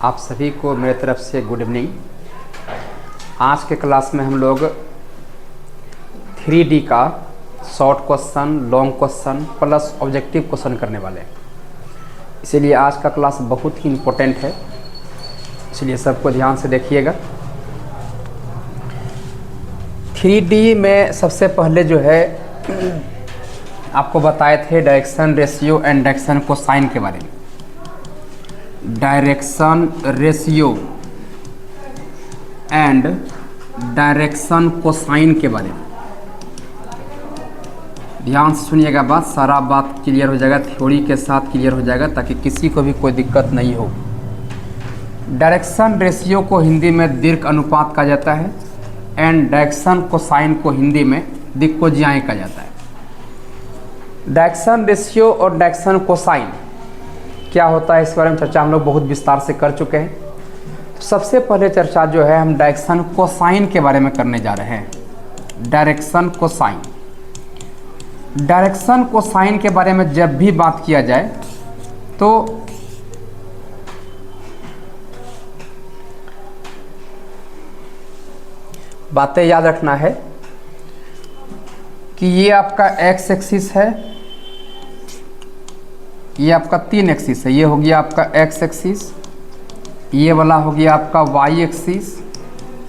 आप सभी को मेरे तरफ से गुड इवनिंग। आज के क्लास में हम लोग 3D का short question, long question plus objective question करने वाले हैं। इसीलिए आज का क्लास बहुत ही इम्पोर्टेंट है, इसलिए सबको ध्यान से देखिएगा। 3D में सबसे पहले जो है आपको बताए थे direction ratio and direction cosine के बारे में। Direction ratio and direction cosine के बारे में ध्यान से सुनिएगा। बात सारा बात क्लियर हो जाएगा, थ्योरी के साथ क्लियर हो जाएगा ताकि किसी को भी कोई दिक्कत नहीं हो। डायरेक्शन रेशियो को हिंदी में दीर्घ अनुपात कहा जाता है एंड डायरेक्शन कोसाइन को हिंदी में दिक्कोज्याएं कहा जाता है। डायरेक्शन रेशियो और डायरेक्शन कोसाइन क्या होता है, इस बारे में चर्चा हम लोग बहुत विस्तार से कर चुके हैं। तो सबसे पहले चर्चा जो है हम डायरेक्शन कोसाइन के बारे में करने जा रहे हैं। डायरेक्शन कोसाइन, डायरेक्शन कोसाइन के बारे में जब भी बात किया जाए तो बातें याद रखना है कि ये आपका एक्स एक्सिस है, ये आपका 3 एक्सिस है। ये हो गया आपका एक्स एक्सिस, ये वाला हो गया आपका वाई एक्सिस,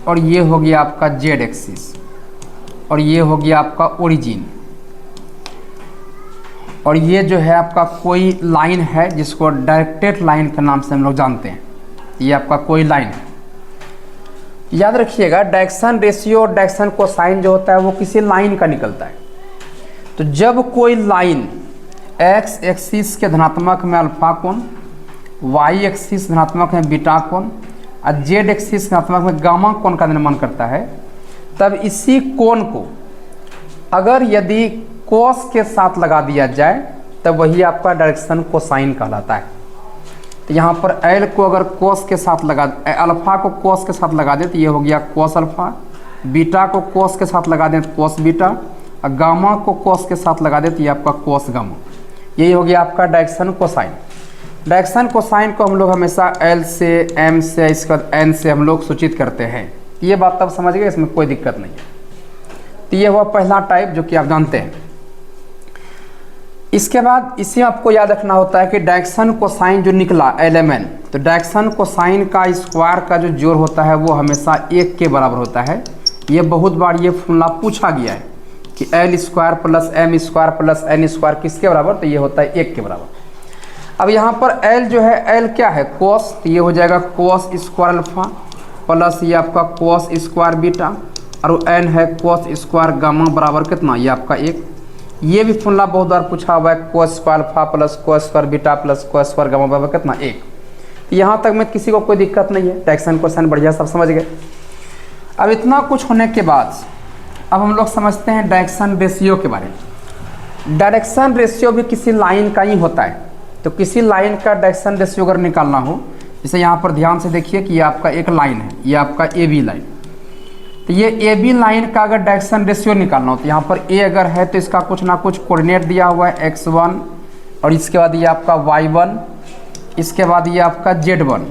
और ये हो गया आपका जेड एक्सिस, और ये हो गया आपका ओरिजिन। और ये जो है आपका कोई लाइन है जिसको डायरेक्टेड लाइन के नाम से हम लोग जानते हैं। ये आपका कोई लाइन है। याद रखिएगा डायरेक्शन रेशियो और डायरेक्शन कोसाइन जो होता है वो किसी लाइन का निकलता है। तो जब कोई लाइन एक्स एक्सिस के धनात्मक में अल्फा कोण, वाई एक्सिस धनात्मक में बीटा कोण और जेड एक्सिस धनात्मक में गामा कोण का निर्माण करता है, तब इसी कोण को अगर यदि कोस के साथ लगा दिया जाए तब वही आपका डायरेक्शन कोसाइन कहलाता है। तो यहाँ पर एल को अगर कोस के साथ लगा, अल्फा को कोस के साथ लगा दें तो ये हो गया कोस अल्फा, बीटा को कोस के साथ लगा दें तो कोस बीटा, और गामा को कोस के साथ लगा दें तो ये आपका कोस गामा। यही हो गया आपका डायरेक्शन कोसाइन। डायरेक्शन कोसाइन को हम लोग हमेशा एल से, एम से, इसके बाद एन से हम लोग सूचित करते हैं। ये बात तब समझ गए, इसमें कोई दिक्कत नहीं है। तो ये हुआ पहला टाइप जो कि आप जानते हैं। इसके बाद इसे आपको याद रखना होता है कि डायरेक्शन कोसाइन जो निकला LMN, तो डायरेक्शन कोसाइन का स्क्वायर का जो जोड़ होता है वो हमेशा 1 के बराबर होता है। ये बहुत बार ये फॉर्मूला पूछा गया है कि L square plus M square plus N square किसके बराबर, तो ये होता है 1 के बराबर। अब यहाँ पर L जो है, L क्या है, कोस, तो ये हो जाएगा कोस स्क्वायर अल्फा प्लस ये आपका कोस स्क्वायर बीटा, और N है कोस स्क्वायर गामा बराबर कितना, ये आपका 1। ये भी फॉर्मूला बहुत बार पूछा हुआ है, cos square alpha plus cos square beta plus cos square gamma बराबर कितना, 1। यहाँ तक में किसी को कोई दिक्कत नहीं है, डायरेक्शन कोसाइन बढ़िया सब समझ गए। अब इतना कुछ होने के बाद अब हम लोग समझते हैं डायरेक्शन रेशियो के बारे में। डायरेक्शन रेशियो भी किसी लाइन का ही होता है। तो किसी लाइन का डायरेक्शन रेशियो अगर निकालना हो, जैसे यहाँ पर ध्यान से देखिए कि ये आपका एक लाइन है, ये आपका AB लाइन। तो ये AB लाइन का अगर डायरेक्शन रेशियो निकालना हो तो यहाँ पर A अगर है तो इसका कुछ ना कुछ कोऑर्डिनेट दिया हुआ है x1, और इसके बाद ये आपका y1, इसके बाद ये आपका z1,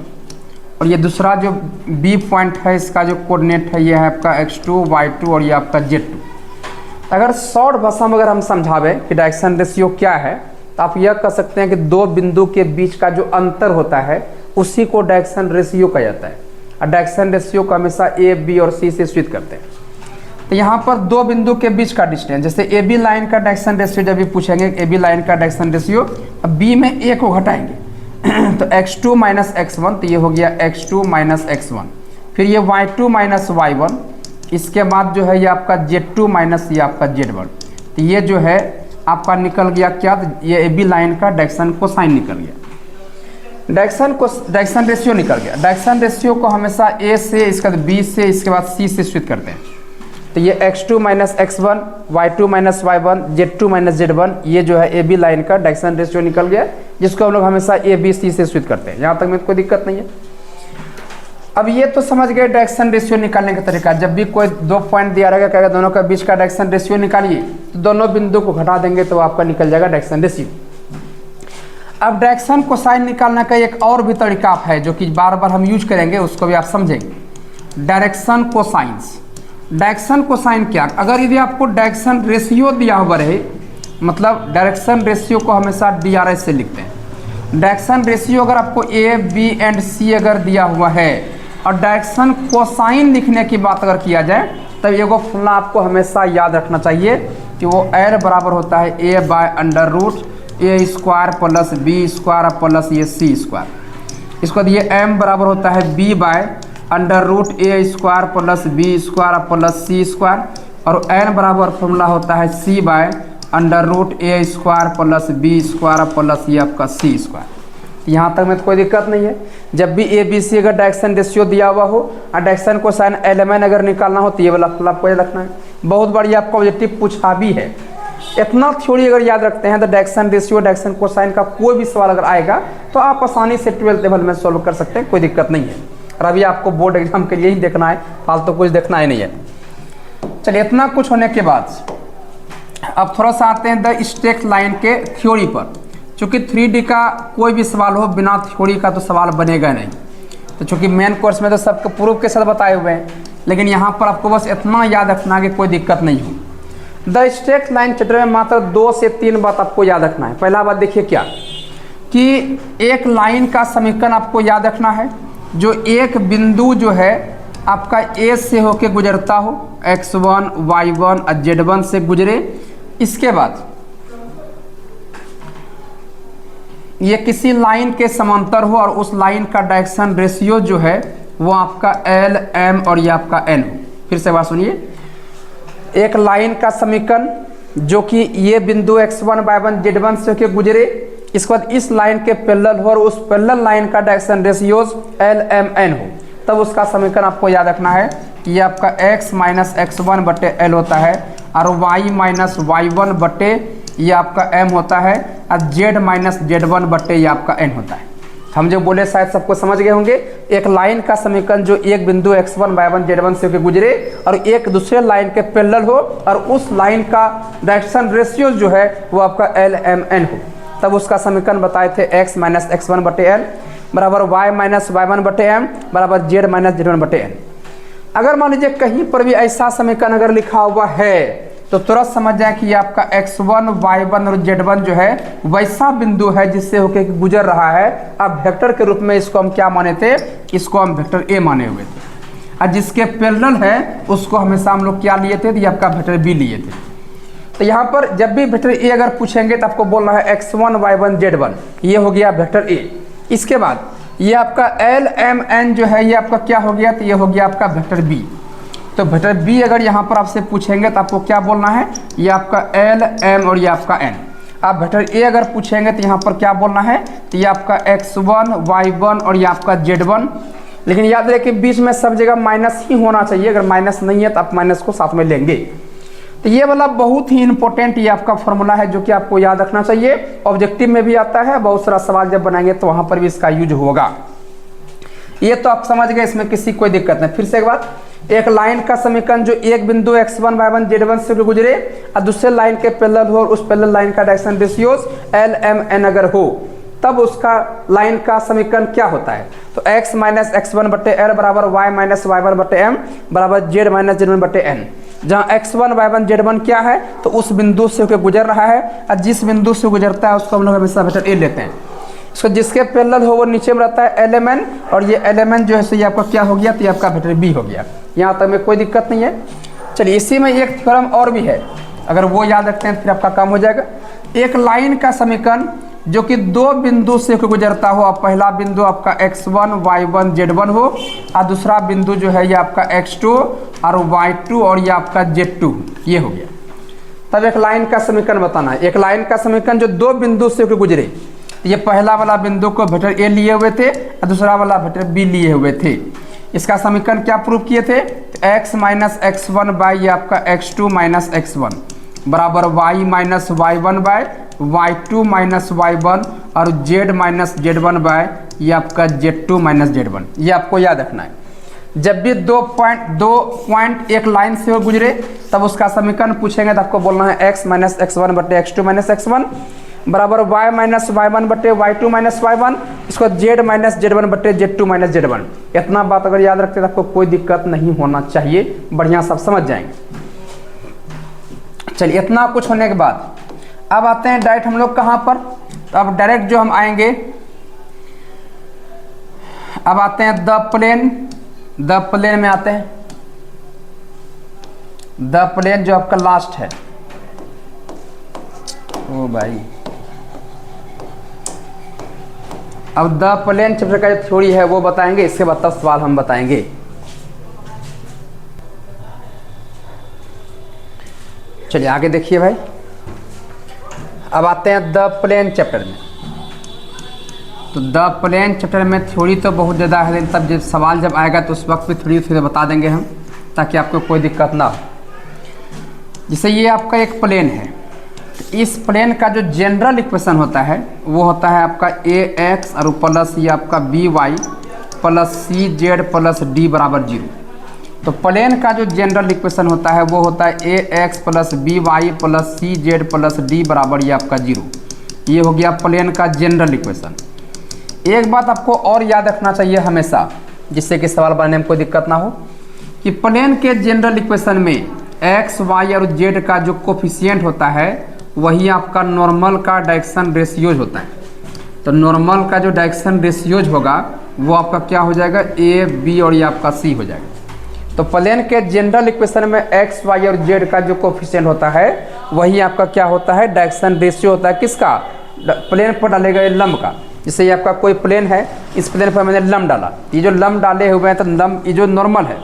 और ये दूसरा जो B पॉइंट है इसका जो कोऑर्डिनेट है ये है आपका x2, y2 और ये आपका z2। अगर शॉर्ट भाषा में अगर हम समझावे कि डायरेक्शन रेशियो क्या है, तो आप यह कह सकते हैं कि दो बिंदु के बीच का जो अंतर होता है उसी को डायरेक्शन रेशियो कहा जाता है। और डायरेक्शन रेशियो को हमेशा A, B और C से सूचित करते हैं। तो यहाँ पर दो बिंदु के बीच का डिस्टेंस, जैसे AB लाइन का डायरेक्शन रेशियो जब भी पूछेंगे AB लाइन का डायरेक्शन रेशियो, अब B में A को घटाएंगे तो x2 माइनस x1, तो ये हो गया x2 माइनस x1, फिर ये y2 माइनस y1, इसके बाद जो है ये आपका z2 माइनस ये आपका z1। तो ये जो है आपका निकल गया क्या, तो ये AB लाइन का डायरेक्शन कोसाइन निकल गया। डायरेक्शन रेशियो निकल गया। डायरेक्शन रेशियो को हमेशा A से, इसके बाद B से, इसके बाद C से सूचित करते हैं। तो ये x2 minus x1, y2 minus y1, z2 minus z1, ये जो है AB लाइन का डायरेक्शन रेशियो निकल गया, जिसको हम लोग हमेशा A, B, C से सूचित करते हैं। यहाँ तक में कोई दिक्कत नहीं है। अब ये तो समझ गए डायरेक्शन रेशियो निकालने का तरीका। जब भी कोई दो पॉइंट दिया रहेगा, कहेगा दोनों के बीच का डायरेक्शन रेशियो निकालिए, तो दोनों बिंदु को घटा देंगे तो आपका निकल जाएगा डायरेक्शन रेशियो। अब डायरेक्शन कोसाइन निकालने का एक और भी तरीका है जो कि बार बार हम यूज करेंगे, उसको भी आप समझेंगे। Direction cosines. डायरेक्शन कोसाइन क्या, अगर यदि आपको डायरेक्शन रेशियो दिया हुआ रहे, मतलब डायरेक्शन रेशियो को हमेशा DRS से लिखते हैं। डायरेक्शन रेशियो अगर आपको A, B एंड C अगर दिया हुआ है और डायरेक्शन कोसाइन लिखने की बात अगर किया जाए, तब ये फॉर्मूला आपको हमेशा याद रखना चाहिए कि वो L बराबर होता है A by under root A square plus B square plus ये C स्क्वायर। इसको ये M बराबर होता है B by under root A square plus B square plus C square, और N बराबर फॉर्मूला होता है C by under root A square plus B square plus ये आपका C स्क्वायर। यहाँ तक में तो कोई दिक्कत नहीं है। जब भी A B C अगर डायरेक्शन रेशियो दिया हुआ हो और डायरेक्शन कोसाइन एलिमेंट अगर निकालना हो तो ये वाला फॉर्मूला आपको याद रखना है। बहुत बढ़िया आपका ऑब्जेक्टिव पूछा भी है। इतना थ्योरी अगर याद रखते हैं तो डायरेक्शन रेशियो, डायरेक्शन कोसाइन का कोई भी सवाल अगर आएगा तो आप आसानी से 12th लेवल में सॉल्व कर सकते हैं, कोई दिक्कत नहीं है। और अभी आपको बोर्ड एग्जाम के लिए ही देखना है, फालतू कुछ देखना ही नहीं है। चलिए, इतना कुछ होने के बाद अब थोड़ा सा आते हैं द स्ट्रेट लाइन के थ्योरी पर। चूँकि 3D का कोई भी सवाल हो बिना थ्योरी का तो सवाल बनेगा नहीं। तो चूँकि मेन कोर्स में तो सबको प्रूफ के साथ बताए हुए हैं, लेकिन यहाँ पर आपको बस इतना याद रखना कि कोई दिक्कत नहीं हो। द स्ट्रेट लाइन चैप्टर में मात्र 2 से 3 बात आपको याद रखना है। पहला बात देखिए क्या, कि एक लाइन का समीकरण आपको याद रखना है जो एक बिंदु जो है आपका A से होके गुजरता हो, x1, y1 और z1 से गुजरे। इसके बाद ये किसी लाइन के समांतर हो और उस लाइन का डायरेक्शन रेशियो जो है वो आपका L, M और ये आपका N हो। फिर से बात सुनिए, एक लाइन का समीकरण जो कि ये बिंदु x1, y1, z1 से होकर गुजरे, इसके बाद इस लाइन के पैरेलल हो और उस पैरेलल लाइन का direction ratios L, M, N हो, तब उसका समीकरण आपको याद रखना है कि ये आपका x माइनस x1 बटे L होता है और y माइनस y1 बटे ये आपका M होता है और z माइनस z1 बटे ये आपका N होता है। हम जो बोले शायद सबको समझ गए होंगे। एक लाइन का समीकरण जो एक बिंदु x1, y1, z1 से होकर गुजरे और एक दूसरे लाइन के पैरेलल हो और उस लाइन का डायरेक्शन रेशियो जो है वो आपका L, M, N हो, तब उसका समीकरण बताए थे x माइनस x1 बटे L बराबर y माइनस y1 बटे M बराबर z माइनस z1 बटे N। अगर मान लीजिए कहीं पर भी ऐसा समीकरण अगर लिखा हुआ है तो तुरंत समझ जाए कि आपका x1, y1 और z1 जो है वैसा बिंदु है जिससे होके गुजर रहा है। अब वेक्टर के रूप में इसको हम क्या माने थे, इसको हम वेक्टर A माने हुए थे, और जिसके पैरेलल है उसको हमेशा हम लोग क्या लिए थे, तो ये आपका वेक्टर B लिए थे। तो यहाँ पर जब भी वेक्टर A अगर पूछेंगे तो आपको बोलना है x1, y1, z1, ये हो गया वेक्टर A। इसके बाद ये आपका L, M, N जो है ये आपका क्या हो गया, तो ये हो गया आपका वेक्टर B। तो वेक्टर B अगर यहाँ पर आपसे पूछेंगे तो आपको क्या बोलना है, ये आपका L, M और ये आपका N। आप वेक्टर A अगर पूछेंगे तो यहाँ पर क्या बोलना है, तो ये आपका x1, y1 और ये आपका z1। लेकिन याद रहे कि बीच में सब जगह माइनस ही होना चाहिए, अगर माइनस नहीं है तो आप माइनस को साथ में लेंगे। तो ये वाला बहुत ही इंपॉर्टेंट ये आपका फॉर्मूला है जो कि आपको याद रखना चाहिए। ऑब्जेक्टिव में भी आता है, बहुत सारा सवाल जब बनाएंगे तो वहाँ पर भी इसका यूज होगा। ये तो आप समझ गए, इसमें किसी कोई दिक्कत नहीं। फिर से एक बात, एक लाइन का समीकरण जो एक बिंदु x1, y1, z1 से गुजरे और दूसरे लाइन के पैरेलल हो और उस पैरेलल लाइन का direction ratios L, M, N अगर हो, तब उसका लाइन का समीकरण क्या होता है, तो x माइनस x1 बटे L बराबर y माइनस y1 बटे M बराबर z माइनस z1 बटे N। जहाँ x1, y1, z1 क्या है, तो उस बिंदु से होकर गुजर रहा है और जिस बिंदु से गुजरता है उसको हम लोग हमेशा वेक्टर A लेते हैं। इसको जिसके पैरेलल हो वो नीचे में रहता है LMN, और ये LMN जो है सो ये आपका क्या हो गया, तो ये आपका वेक्टर B हो गया। यहाँ तक में कोई दिक्कत नहीं है। चलिए, इसी में एक थ्योरम और भी है, अगर वो याद रखते हैं फिर आपका काम हो जाएगा। एक लाइन का समीकरण जो कि दो बिंदु से गुजरता हो, अब पहला बिंदु आपका x1, y1, z1 हो और दूसरा बिंदु जो है ये आपका x2 और y2 और ये आपका z2, ये हो गया। तब एक लाइन का समीकरण बताना है। एक लाइन का समीकरण जो दो बिंदु से गुजरे, ये पहला वाला बिंदु को वेक्टर A लिए हुए थे और दूसरा वाला वेक्टर B लिए हुए थे। इसका समीकरण क्या प्रूव किए थे, x माइनस x1 बाय ये आपका x2 माइनस x1 बराबर y minus y1 bye y2 minus y1 और z माइनस z1 बाय ये आपका z2 माइनस z1। ये आपको याद रखना है। जब भी दो पॉइंट एक लाइन से गुजरे तब उसका समीकरण पूछेंगे तो आपको बोलना है x माइनस x1 बटे x2 माइनस x1 बराबर y माइनस y1 बटे y2 माइनस y1, इसको z माइनस z1 बटे z2 माइनस z1। इतना बात अगर याद रखते तो आपको कोई दिक्कत नहीं होना चाहिए, बढ़िया सब समझ जाएंगे। चलिए इतना कुछ होने के बाद अब आते हैं डायरेक्ट हम लोग कहाँ पर, तो अब डायरेक्ट जो हम आएंगे, अब आते हैं द प्लेन में आते हैं। द प्लेन जो आपका लास्ट है, ओ भाई, अब द प्लेन चैप्टर का जो थ्योरी है वो बताएंगे, इसके बाद 10 सवाल हम बताएंगे। चलिए आगे देखिए भाई, अब आते हैं द प्लेन चैप्टर में। तो द प्लेन चैप्टर में थ्योरी तो बहुत ज़्यादा है, लेकिन तब जब सवाल जब आएगा तो उस वक्त भी थोड़ी बता देंगे हम, ताकि आपको कोई दिक्कत ना हो। जैसे ये आपका एक प्लेन है, तो इस प्लेन का जो जनरल इक्वेशन होता है वो होता है आपका ax और प्लस ये आपका by plus cz plus d बराबर 0। तो प्लेन का जो जनरल इक्वेशन होता है वो होता है ax plus by plus cz plus d बराबर ये आपका 0। ये हो गया प्लेन का जनरल इक्वेशन। एक बात आपको और याद रखना चाहिए हमेशा, जिससे कि सवाल बनाने में कोई दिक्कत ना हो, कि प्लेन के जनरल इक्वेशन में x, y और z का जो कोफिशिएंट होता है वही आपका नॉर्मल का डायरेक्शन रेशियोज होता है। तो नॉर्मल का जो डायरेक्शन रेशियोज होगा वो आपका क्या हो जाएगा, a, b और ये आपका c हो जाएगा। तो प्लेन के जनरल इक्वेशन में x, y और z का जो कोफिशिएंट होता है वही आपका क्या होता है, डायरेक्शन रेशियो होता है। किसका, प्लेन पर डाले गए लंब का। जैसे ये आपका कोई प्लेन है, इस प्लेन पर मैंने लंब डाला, ये जो लंब डाले हुए हैं तो लंब ये जो नॉर्मल है,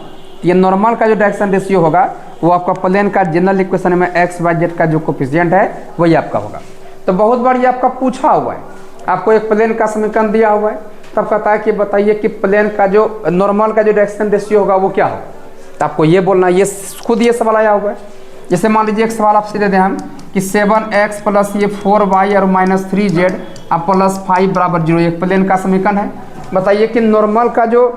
ये नॉर्मल का जो डायरेक्शन रेशियो होगा वो आपका प्लेन का जनरल इक्वेशन में एक्स वाई जेड का जो कोफिशिएंट है वही आपका होगा। तो बहुत बार ये आपका पूछा हुआ है, आपको एक प्लेन का समीकरण दिया हुआ है, तब कहता है कि बताइए कि प्लेन का जो नॉर्मल का जो डायरेक्शन रेशियो होगा वो क्या होगा। तो आपको ये बोलना, ये खुद ये सवाल आया हुआ है। जैसे मान लीजिए एक सवाल आपसे दे दें हम कि 7x प्लस ये 4y और माइनस 3z अब प्लस 5 बराबर 0, एक प्लेन का समीकरण है। बताइए कि नॉर्मल का जो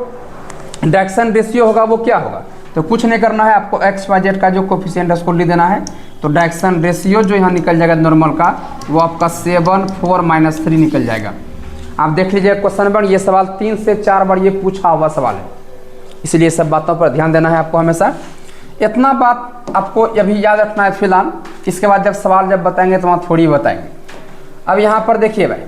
डायरेक्शन रेशियो होगा वो क्या होगा। तो कुछ नहीं करना है, आपको एक्स वाई जेड का जो कोफिशिएंट है उसको लिख देना है। तो डायरेक्शन रेशियो जो यहाँ निकल जाएगा नॉर्मल का वो आपका 7 4 माइनस 3 निकल जाएगा। आप देख लीजिए क्वेश्चन नंबर, ये सवाल 3 से 4 बार ये पूछा हुआ सवाल है, इसलिए सब बातों पर ध्यान देना है आपको हमेशा। इतना बात आपको अभी याद रखना है फिलहाल, इसके बाद जब सवाल जब बताएंगे तो वहाँ थोड़ी बताएंगे। अब यहाँ पर देखिए भाई,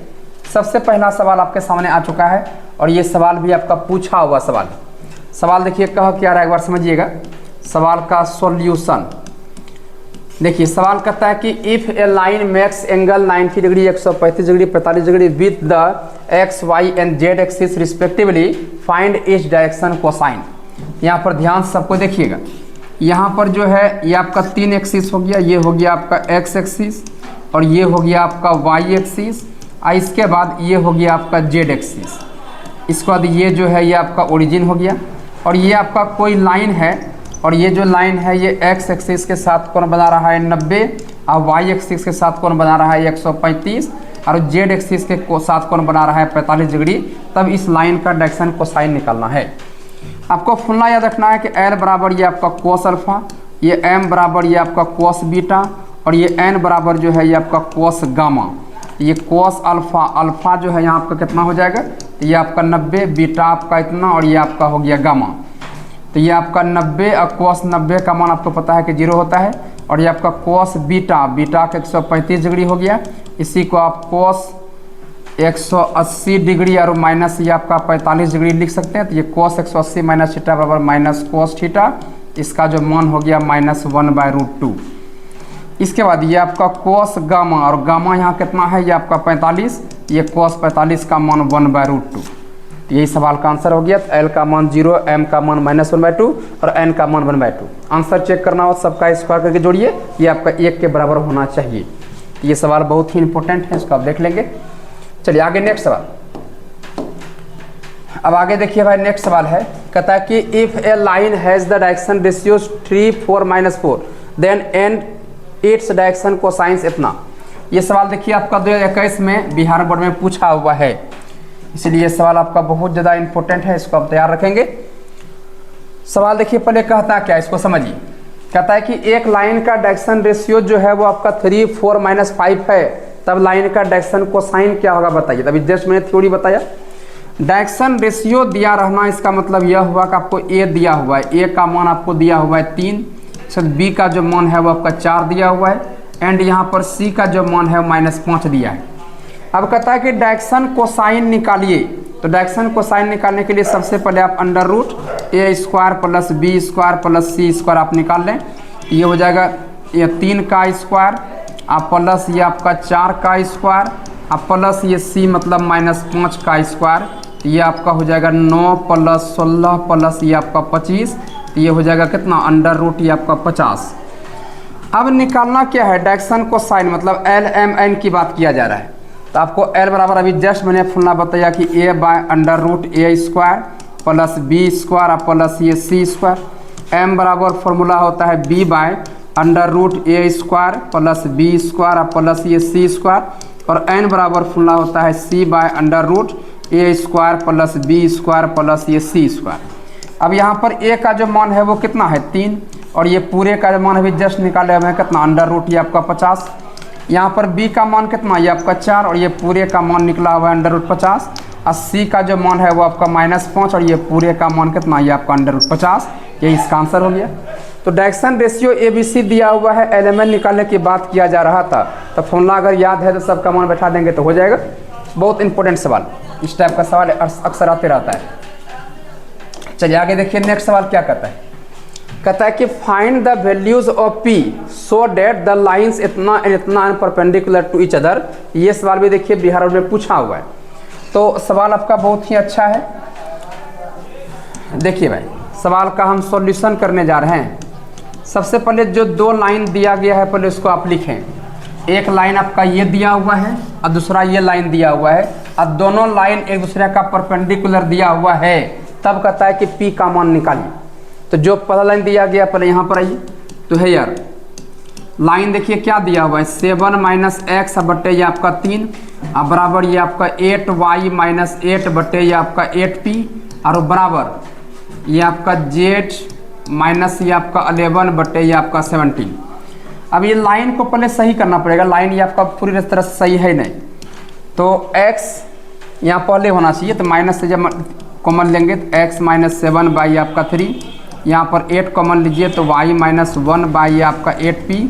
सबसे पहला सवाल आपके सामने आ चुका है और ये सवाल भी आपका पूछा हुआ सवाल है। सवाल देखिए कह क्या रहा है, एक बार समझिएगा सवाल का सॉल्यूशन। देखिए सवाल कहता है कि if a line makes angle 90 degree 135 degree 45 degree with the x y and z axis respectively find each direction cosine. यहाँ पर ध्यान से सबको देखिएगा, यहाँ पर जो है ये आपका 3 एक्सिस हो गया, ये हो गया आपका एक्स एक्सिस और ये हो गया आपका वाई एक्सिस, और इसके बाद ये हो गया आपका जेड एक्सिस। इसके बाद ये जो है ये आपका ओरिजिन हो गया और ये आपका कोई लाइन है और ये जो लाइन है ये एक्स एक्सिस के साथ कोण बना रहा है 90 और वाई एक्सिस के साथ कोण बना रहा है 135 और जेड एक्सिस के साथ कोण बना रहा है 45 डिग्री। तब इस लाइन का डायरेक्शन कोसाइन निकालना है। आपको फॉर्मूला याद रखना है कि एल बराबर ये आपका कोस अल्फा, ये एम बराबर ये आपका कोस बीटा और ये एन बराबर जो है ये आपका कोस गामा। ये कोस अल्फा, अल्फा जो है यहाँ आपका कितना हो जाएगा, तो ये आपका 90, बीटा आपका इतना और ये आपका हो गया गामा। तो ये आपका 90 और कोस 90 का मान आपको पता है कि 0 होता है और ये आपका कोस बीटा, बीटा का 135 डिग्री हो गया। इसी को आप कोस 180 डिग्री और माइनस ये आपका 45 डिग्री लिख सकते हैं। तो ये कोस 180 माइनस थीटा बराबर माइनस कोस थीटा, इसका जो मान हो गया -1/√2। इसके बाद ये आपका कोस गामा और गामा यहाँ कितना है, ये आपका 45, ये कोस 45 का मान 1/√2। तो यही सवाल का आंसर हो गया। तो एल का मान 0, एम का मान -1/2 और एन का मान 1/2। आंसर चेक करना हो सबका स्क्वायर करके जोड़िए, ये आपका 1 के बराबर होना चाहिए। ये सवाल बहुत ही इंपॉर्टेंट है, इसको आप देख लेंगे। चलिए आगे नेक्स्ट सवाल। अब आगे देखिए भाई, नेक्स्ट सवाल है, कहता है कि if a line has the direction ratios 3 4 -4 then and its direction cosines इतना। ये सवाल देखिए आपका 2021 में बिहार बोर्ड में पूछा हुआ है, इसलिए सवाल आपका बहुत ज़्यादा इंपॉर्टेंट है, इसको आप तैयार रखेंगे। सवाल देखिए पहले कहता है क्या, इसको समझिए। कहता है कि एक लाइन का डायरेक्शन रेशियो जो है वो आपका 3 4 -5 है, तब लाइन का डायरेक्शन कोसाइन क्या होगा बताइए। तभी जस्ट मैंने थ्योरी बताया, डायरेक्शन रेशियो दिया रहना इसका मतलब यह हुआ कि आपको ए दिया हुआ है, ए का मान आपको दिया हुआ है 3, सर बी का जो मान है वो आपका 4 दिया हुआ है, एंड यहाँ पर सी का जो मान है -5 दिया है। अब कहता है कि डायरेक्शन कोसाइन निकालिए। तो डायरेक्शन कोसाइन निकालने के लिए सबसे पहले आप √a² plus b² plus c² आप निकाल लें। ये हो जाएगा ये 3 का स्क्वायर आप प्लस ये आपका 4 का स्क्वायर आप प्लस ये c मतलब -5 का स्क्वायर, तो ये आपका हो जाएगा 9 प्लस 16 प्लस ये आपका 25, तो ये हो जाएगा कितना √, ये आपका 50। अब निकालना क्या है डायरेक्शन कोसाइन, मतलब LMN की बात किया जा रहा है। तो आपको L बराबर अभी जस्ट मैंने फुलना बताया कि a/√a² प्लस b² प्लस ये c²। M बराबर फॉर्मूला होता है b/√a² प्लस b² प्लस ये c², और n बराबर फॉर्मूला होता है c/√a² प्लस b² प्लस ये c²। अब यहाँ पर a का जो मान है वो कितना है 3, और ये पूरे का जो मान अभी जस्ट निकाले हुए हैं कितना √, ये आपका 50। यहाँ पर b का मान कितना, ये आपका 4, और ये पूरे का मान निकला हुआ है √50, और c का जो मान है वो आपका -5, और ये पूरे का मान कितना, ये आपका √50। ये इसका आंसर हो गया। तो डायरेक्शन रेशियो ABC दिया हुआ है, LMN निकालने की बात किया जा रहा था, तो फॉर्मूला अगर याद है तो सबका मान बैठा देंगे तो हो जाएगा। बहुत इंपॉर्टेंट सवाल, इस टाइप का सवाल अक्सर आते रहता है। चलिए आगे देखिए, नेक्स्ट सवाल क्या कहता है। कहता है कि find the values of P so that the lines इतना एंड इतना and perpendicular to each other. ये सवाल भी देखिए बिहार में पूछा हुआ है, तो सवाल आपका बहुत ही अच्छा है। देखिए भाई, सवाल का हम सॉल्यूशन करने जा रहे हैं। सबसे पहले जो 2 लाइन दिया गया है पहले उसको आप लिखें। एक लाइन आपका ये दिया हुआ है और दूसरा ये लाइन दिया हुआ है, और दोनों लाइन एक दूसरे का परपेंडिकुलर दिया हुआ है। तब कहता है कि P का मान निकालिए। तो जो पहला लाइन दिया गया पहले यहाँ पर आइए, तो है यार लाइन देखिए क्या दिया हुआ है 7 - x बटे ये आपका 3 बराबर ये आपका 8y - 8 बटे ये आपका 8p, और बराबर ये आपका z माइनस ये आपका 11 बटे ये आपका 17। अब ये लाइन को पहले सही करना पड़ेगा, लाइन ये आपका पूरी तरह से सही है नहीं, तो x यहाँ पहले होना चाहिए। तो माइनस से जब कॉमन लेंगे तो x - 7 बाई आपका 3, यहाँ पर 8 कॉमन लीजिए तो y - 1 बाई आपका 8p।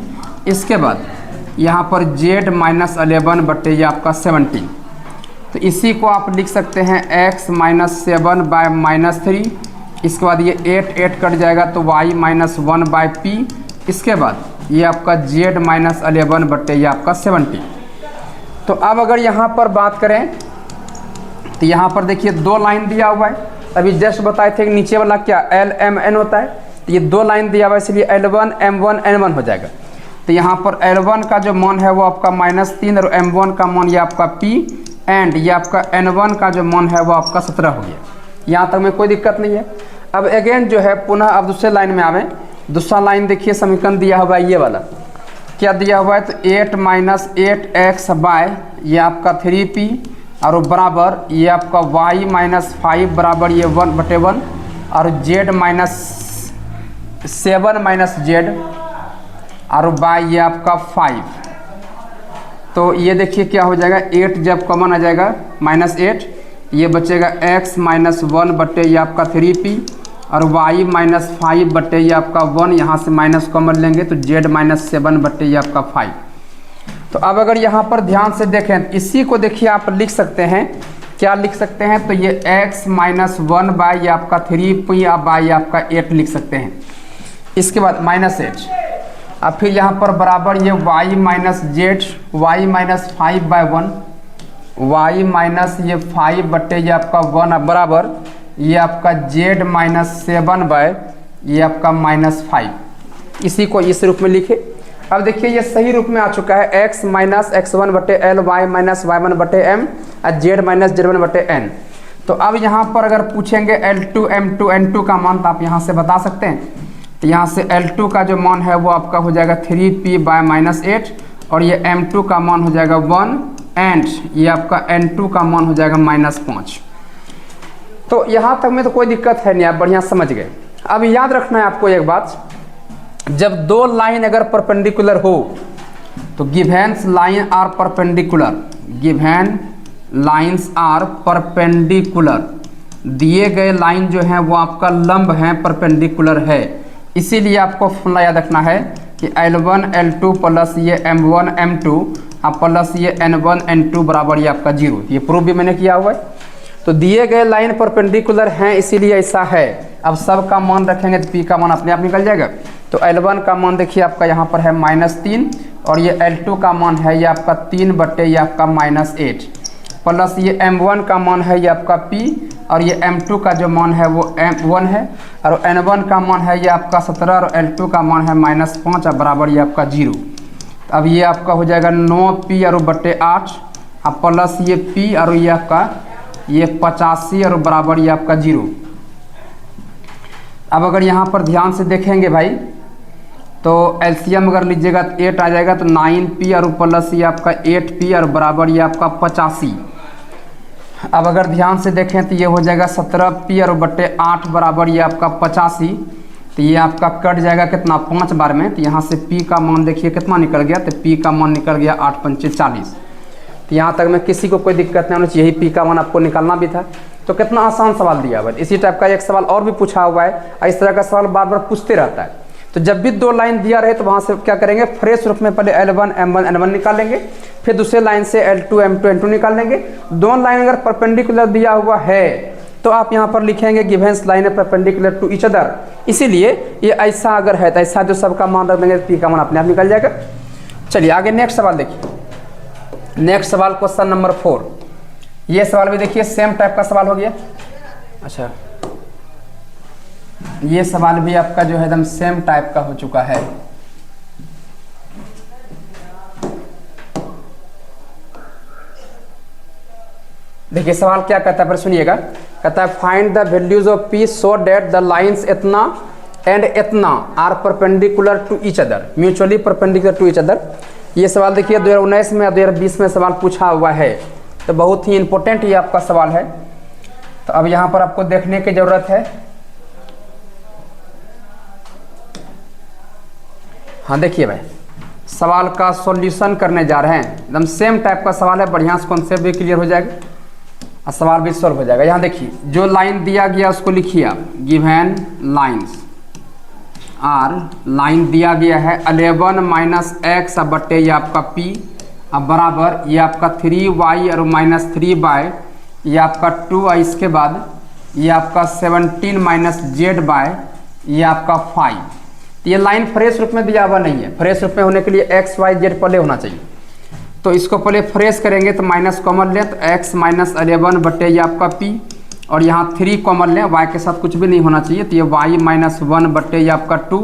इसके बाद यहाँ पर z - 11 बटे ये आपका 17। तो इसी को आप लिख सकते हैं x - 7 बाय -3। इसके बाद ये 8 कट जाएगा तो y - 1 बाई p। इसके बाद ये आपका z - 11 बटे ये आपका 17। तो अब अगर यहाँ पर बात करें तो यहाँ पर देखिए 2 लाइन दिया हुआ है। अभी जस्ट बताए थे कि नीचे वाला क्या LMN होता है, तो ये 2 लाइन दिया हुआ है इसलिए L1 M1 N1 हो जाएगा। तो यहाँ पर L1 का जो मान है वो आपका -3, और M1 का मान ये आपका P, एंड ये आपका N1 का जो मान है वो आपका 17 हो गया। यहाँ तक में कोई दिक्कत नहीं है। अब अगेन जो है पुनः अब दूसरे लाइन में आवे। दूसरा लाइन देखिए समीकरण दिया हुआ है ये वाला, क्या दिया हुआ है, तो 8 - 8x बाय ये आपका 3p, और बराबर ये आपका y - 5 बराबर ये 1/1, और z - 7 - z, और बाय ये आपका 5। तो ये देखिए क्या हो जाएगा, 8 जब कॉमन आ जाएगा -8, ये बचेगा x - 1 बटे ये आपका 3p, और y - 5 बटे ये आपका 1, यहाँ से माइनस कॉमन लेंगे तो z - 7 बटे ये आपका 5। तो अब अगर यहाँ पर ध्यान से देखें, इसी को देखिए आप लिख सकते हैं, क्या लिख सकते हैं, तो ये x - 1 बाय ये आपका 3p बाय आपका 8 लिख सकते हैं। इसके बाद -8, अब फिर यहाँ पर बराबर ये y - z, y - 5 by 1, y - ये 5 बटे ये आपका 1, बराबर ये आपका z - 7 बाय ये आपका -5। इसी को इस रूप में लिखे। अब देखिए ये सही रूप में आ चुका है, x - x1 बटे l, y - y1 बटे m, और z - z1 बटे n। तो अब यहाँ पर अगर पूछेंगे L2 M2 N2 का मान, तो आप यहाँ से बता सकते हैं। तो यहाँ से L2 का जो मान है वो आपका हो जाएगा 3p बाय -8, और ये M2 का मान हो जाएगा 1, एंड ये आपका N2 का मान हो जाएगा -5। तो यहाँ तक में तो कोई दिक्कत है नहीं, आप बढ़िया समझ गए। अब याद रखना है आपको एक बात, जब 2 लाइन अगर परपेंडिकुलर हो तो givens line are perpendicular, given lines are perpendicular, दिए गए लाइन जो है वो आपका लंब है, परपेंडिकुलर है। इसीलिए आपको फॉर्मूला याद रखना है कि L1 L2 प्लस ये M1 M2 प्लस ये N1 N2 बराबर ये आपका 0। ये प्रूफ भी मैंने किया हुआ है। तो दिए गए लाइन परपेंडिकुलर हैं इसीलिए ऐसा है। अब सब का मान रखेंगे तो P का मान अपने आप निकल जाएगा। तो L1 का मान देखिए आपका यहाँ पर है -3 और ये L2 का मान है ये आपका 3 बटे ये आपका -8 प्लस ये M1 का मान है ये आपका P और ये M2 का जो मान है वो M1 है और N1 का मान है ये आपका 17 और L2 का मान है -5 और बराबर ये आपका 0। अब ये आपका हो जाएगा 9P और बटे 8 अब प्लस ये P और ये आपका ये 85 और बराबर ये आपका 0। अब अगर यहाँ पर ध्यान से देखेंगे भाई तो एलसीएम अगर लीजिएगा तो 8 आ जाएगा, तो 9P और प्लस ये आपका 8P और बराबर ये आपका 85। अब अगर ध्यान से देखें तो ये हो जाएगा 17P और बटे 8 बराबर ये आपका 85। तो ये आपका कट जाएगा कितना 5 बार में। तो यहाँ से P का मान देखिए कितना निकल गया, तो P का मान निकल गया 8 पंचे 40। तो यहाँ तक में किसी को कोई दिक्कत नहीं होनी चाहिए, यही P का मान आपको निकालना भी था। तो कितना आसान सवाल दिया हुआ है। इसी टाइप का एक सवाल और भी पूछा हुआ है, इस तरह का सवाल बार बार पूछते रहता है। तो जब भी 2 लाइन दिया रहे तो वहाँ से क्या करेंगे, फ्रेश रूप में पहले L1 M1 N1 निकालेंगे, फिर दूसरे लाइन से L2 M2 N2 निकालेंगे। 2 लाइन अगर परपेंडिकुलर दिया हुआ है तो आप यहाँ पर लिखेंगे गिवेंस लाइन है परपेंडिकुलर टू ईच अदर। इसीलिए ये ऐसा अगर है तो ऐसा जो सबका मान रख देंगे P का मान अपने आप निकल जाएगा। चलिए आगे नेक्स्ट सवाल देखिए। नेक्स्ट सवाल क्वेश्चन नंबर 4। ये सवाल भी देखिए सेम टाइप का सवाल हो गया। अच्छा, ये सवाल भी आपका जो है एकदम सेम टाइप का हो चुका है। देखिए सवाल क्या कहता है, पर सुनिएगा। कहता है find the values of P so that the lines इतना एंड इतना are perpendicular to each other, mutually perpendicular to each other. ये सवाल देखिए 2019 में 2020 में सवाल पूछा हुआ है, तो बहुत ही इंपॉर्टेंट ये आपका सवाल है। तो अब यहाँ पर आपको देखने की जरूरत है। हाँ देखिए भाई, सवाल का सॉल्यूशन करने जा रहे हैं। एकदम सेम टाइप का सवाल है, बढ़िया से कॉन्सेप्ट भी क्लियर हो जाएगा और सवाल भी सॉल्व हो जाएगा। यहाँ देखिए जो लाइन दिया गया उसको लिखिए आप, गिवन लाइन्स आर, लाइन दिया गया है 11 - x बटे ये आपका P अब बराबर ये आपका 3y और -3y ये आपका 2 और इसके बाद ये आपका 17 - z बाय ये आपका 5। तो ये लाइन फ्रेश रूप में दिया हुआ नहीं है। फ्रेश रूप में होने के लिए x y z पहले होना चाहिए। तो इसको पहले फ्रेश करेंगे तो माइनस कॉमन लें, तो x - 11 बटे ये आपका P और यहाँ 3 कॉमन लें, y के साथ कुछ भी नहीं होना चाहिए। तो ये y - 1 बटे ये आपका 2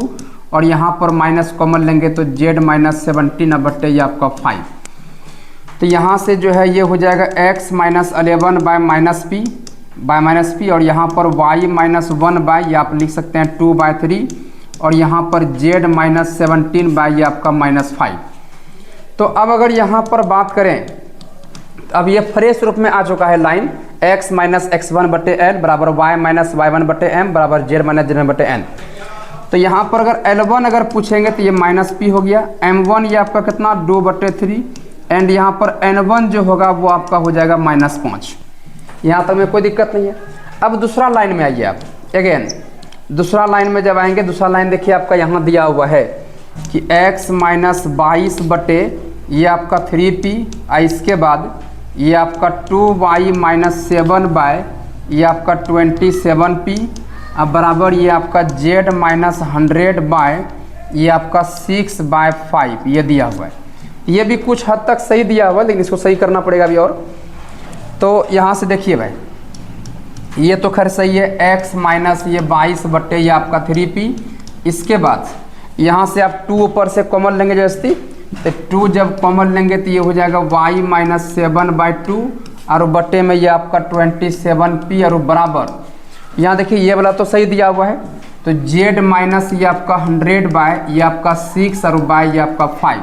और यहाँ पर माइनस कॉमन लेंगे तो z - 17 बटे ये आपका 5। तो यहाँ से जो है ये हो जाएगा x - 11 बाय -p और यहाँ पर y - 1 बाय ये आप लिख सकते हैं 2/3 और यहाँ पर z - 17 बाय ये आपका -5। तो अब अगर यहाँ पर बात करें, अब ये फ्रेश रूप में आ चुका है लाइन x - x1 बटे n बराबर y - y1 बटे m बराबर z - z1 बटे n। तो यहाँ पर अगर L1 अगर पूछेंगे तो ये -p हो गया, M1 ये आपका कितना 2/3 एंड यहाँ पर N1 जो होगा वो आपका हो जाएगा -5। यहाँ तक में कोई दिक्कत नहीं है। अब दूसरा लाइन में आइए आप, अगेन दूसरा लाइन में जब आएंगे, दूसरा लाइन देखिए आपका यहाँ दिया हुआ है कि x - 22 बटे ये आपका 3p और इसके बाद ये आपका 2y - 7 बाय ये आपका 27p अब बराबर ये आपका z - 100 बाय ये आपका 6/5 ये दिया हुआ है। ये भी कुछ हद तक सही दिया हुआ है, लेकिन इसको सही करना पड़ेगा अभी और। तो यहाँ से देखिए भाई, ये तो खैर सही है, x - ये 22 बटे ये आपका 3p। इसके बाद यहाँ से आप 2 ऊपर से कॉमन लेंगे जैसे, तो 2 जब कॉमन लेंगे तो ये हो जाएगा y - 7/2 और बटे में ये आपका 27p और बराबर यहाँ देखिए ये वाला तो सही दिया हुआ है। तो z - ये आपका 100 बाय ये आपका 6 और बाय ये आपका 5।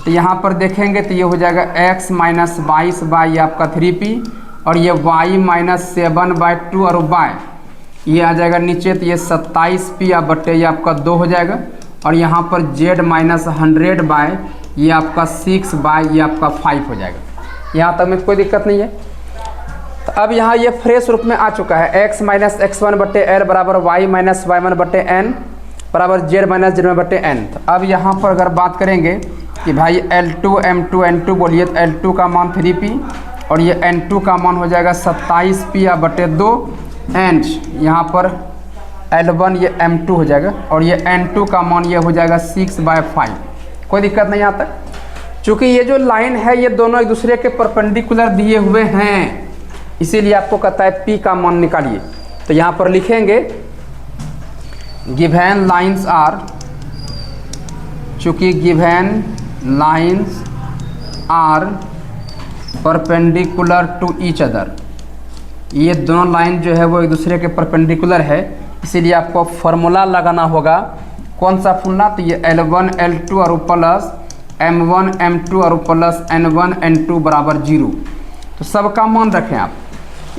तो यहाँ पर देखेंगे तो ये हो जाएगा x - 22 बाय ये आपका 3p और ये y - 7/2 और बाय ये आ जाएगा नीचे, तो ये 27p बटे ये आपका 2 हो जाएगा और यहाँ पर z माइनस 100 बाय ये आपका 6 बाय ये आपका 5 हो जाएगा। यहाँ तक में कोई दिक्कत नहीं है। तो अब यहाँ ये फ्रेश रूप में आ चुका है, x माइनस x1 बटे एल बराबर y माइनस y1 बटे एन बराबर z माइनस z1 बटे एन। तो अब यहाँ पर अगर बात करेंगे कि भाई L2 M2 N2 बोलिए तो L2 का मान 3p और ये N2 का मान हो जाएगा 27p या बटे 2 एंड यहाँ पर L1 ये M2 हो जाएगा और ये N2 का मान ये हो जाएगा 6/5। कोई दिक्कत नहीं यहाँ तक। चूँकि ये जो लाइन है ये दोनों एक दूसरे के परपेंडिकुलर दिए हुए हैं, इसीलिए आपको कहता है P का मान निकालिए। तो यहाँ पर लिखेंगे गिवन लाइन्स आर, चूँकि given lines are perpendicular to each other, ये दोनों लाइन जो है वो एक दूसरे के परपेंडिकुलर है, इसीलिए आपको फॉर्मूला लगाना होगा। कौन सा फॉर्मूला? तो ये L1 L2 और प्लस M1 M2 और प्लस N1 N2 बराबर 0। तो सबका मान रखें आप।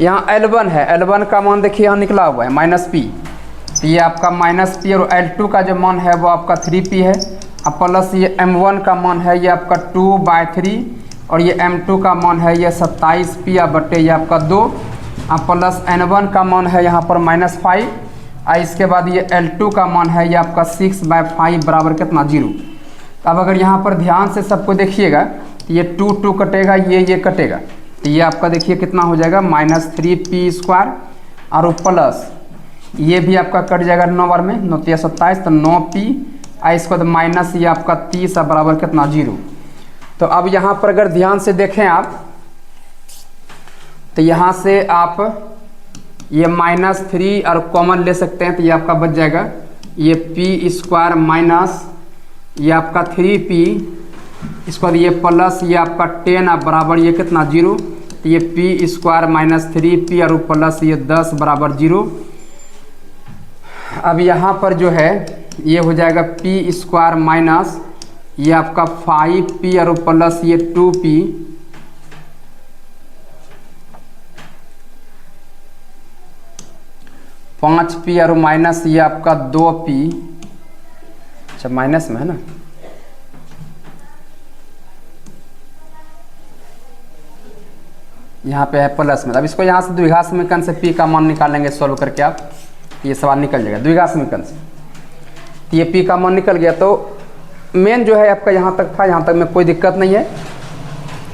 यहाँ L1 है, L1 का मान देखिए यहाँ निकला हुआ है माइनस पी, तो ये आपका माइनस पी और L2 का जो मान है वो आपका 3p है। अब प्लस ये M1 का मान है ये आपका 2/3 और ये M2 का मान है ये 27p या बटे ये आपका 2। अब प्लस N1 का मान है यहाँ पर -5 और इसके बाद ये L2 का मान है ये आपका 6/5 बराबर कितना 0। अब अगर यहाँ पर ध्यान से सबको देखिएगा तो ये 2 कटेगा, ये कटेगा, तो ये आपका देखिए कितना हो जाएगा -3p² और प्लस ये भी आपका कट जाएगा 9 बार में, 9 × 27 तो 9p और इसके बाद माइनस ये आपका 30 बराबर कितना 0। तो अब यहाँ पर अगर ध्यान से देखें आप तो यहाँ से आप ये -3 और कॉमन ले सकते हैं, तो ये आपका बच जाएगा ये p² माइनस ये आपका 3p, इसको ये प्लस ये आपका 10 और बराबर ये कितना 0, तो ये p² माइनस 3p और प्लस ये 10 बराबर 0। अब यहाँ पर जो है ये हो जाएगा p² माइनस ये आपका 5p और प्लस ये 2p, 5p और माइनस ये आपका 2p, अच्छा माइनस में है ना, यहाँ पे है प्लस में। अब इसको यहाँ से द्विघात समीकरण से p का मान निकालेंगे सॉल्व करके आप, ये सवाल निकल जाएगा द्विघात समीकरण से। तो ये p का मान निकल गया, तो मेन जो है आपका यहाँ तक था, यहाँ तक में कोई दिक्कत नहीं है।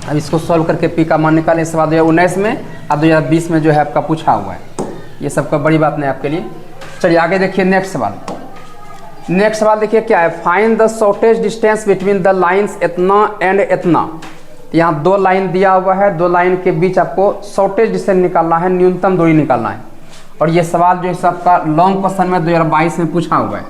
अब इसको सॉल्व करके p का मान निकालें। इस सवाल 2019 में और 2020 में जो है आपका पूछा हुआ है, ये सबका बड़ी बात नहीं आपके लिए। चलिए आगे देखिए नेक्स्ट सवाल। नेक्स्ट सवाल देखिए क्या है, find the shortest distance between the lines इतना एंड इतना। तो यहाँ 2 लाइन दिया हुआ है, 2 लाइन के बीच आपको शॉर्टेस्ट डिस्टेंस निकालना है, न्यूनतम दूरी निकालना है। और ये सवाल जो है सबका लॉन्ग क्वेश्चन में 2022 में पूछा हुआ है।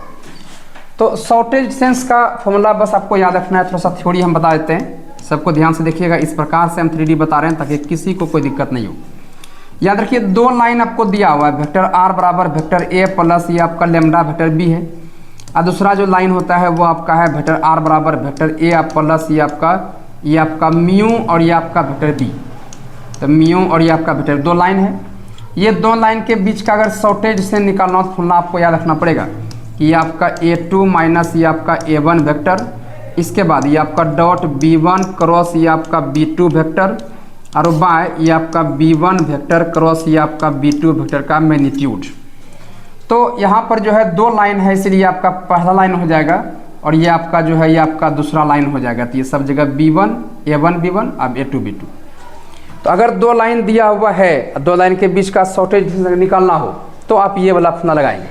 तो शॉर्टेज डिस्टेंस का फॉर्मूला बस आपको याद रखना है, थोड़ा सा थ्योरी हम बता देते हैं, सबको ध्यान से देखिएगा। इस प्रकार से हम 3D बता रहे हैं ताकि किसी को कोई दिक्कत नहीं हो। याद रखिए 2 लाइन आपको दिया हुआ है, वेक्टर r बराबर वेक्टर a प्लस ये आपका लेमडा वेक्टर b है, और दूसरा जो लाइन होता है वो आपका है वेक्टर r बराबर वेक्टर a प्लस ये आपका म्यू और ये आपका वेक्टर b। तो म्यू और ये आपका वेक्टर 2 लाइन है। ये 2 लाइन के बीच का अगर शॉर्टेज डिस्टेंस निकालना हो तो फॉर्मूला आपको याद रखना पड़ेगा कि ये आपका a2 माइनस ये आपका a1 वेक्टर, इसके बाद ये आपका डॉट b1 क्रॉस ये आपका b2 वेक्टर और बाय ये आपका b1 वेक्टर क्रॉस ये आपका b2 वेक्टर का मैग्नीट्यूड। तो यहाँ पर जो है 2 लाइन है, इसलिए आपका पहला लाइन हो जाएगा और ये आपका जो है ये आपका दूसरा लाइन हो जाएगा। तो ये सब जगह b1 a1 b1 अब a2 b2। तो अगर 2 लाइन दिया हुआ है, 2 लाइन के बीच का शॉर्टेज निकालना हो तो आप ये वाला फॉर्मूला लगाएंगे।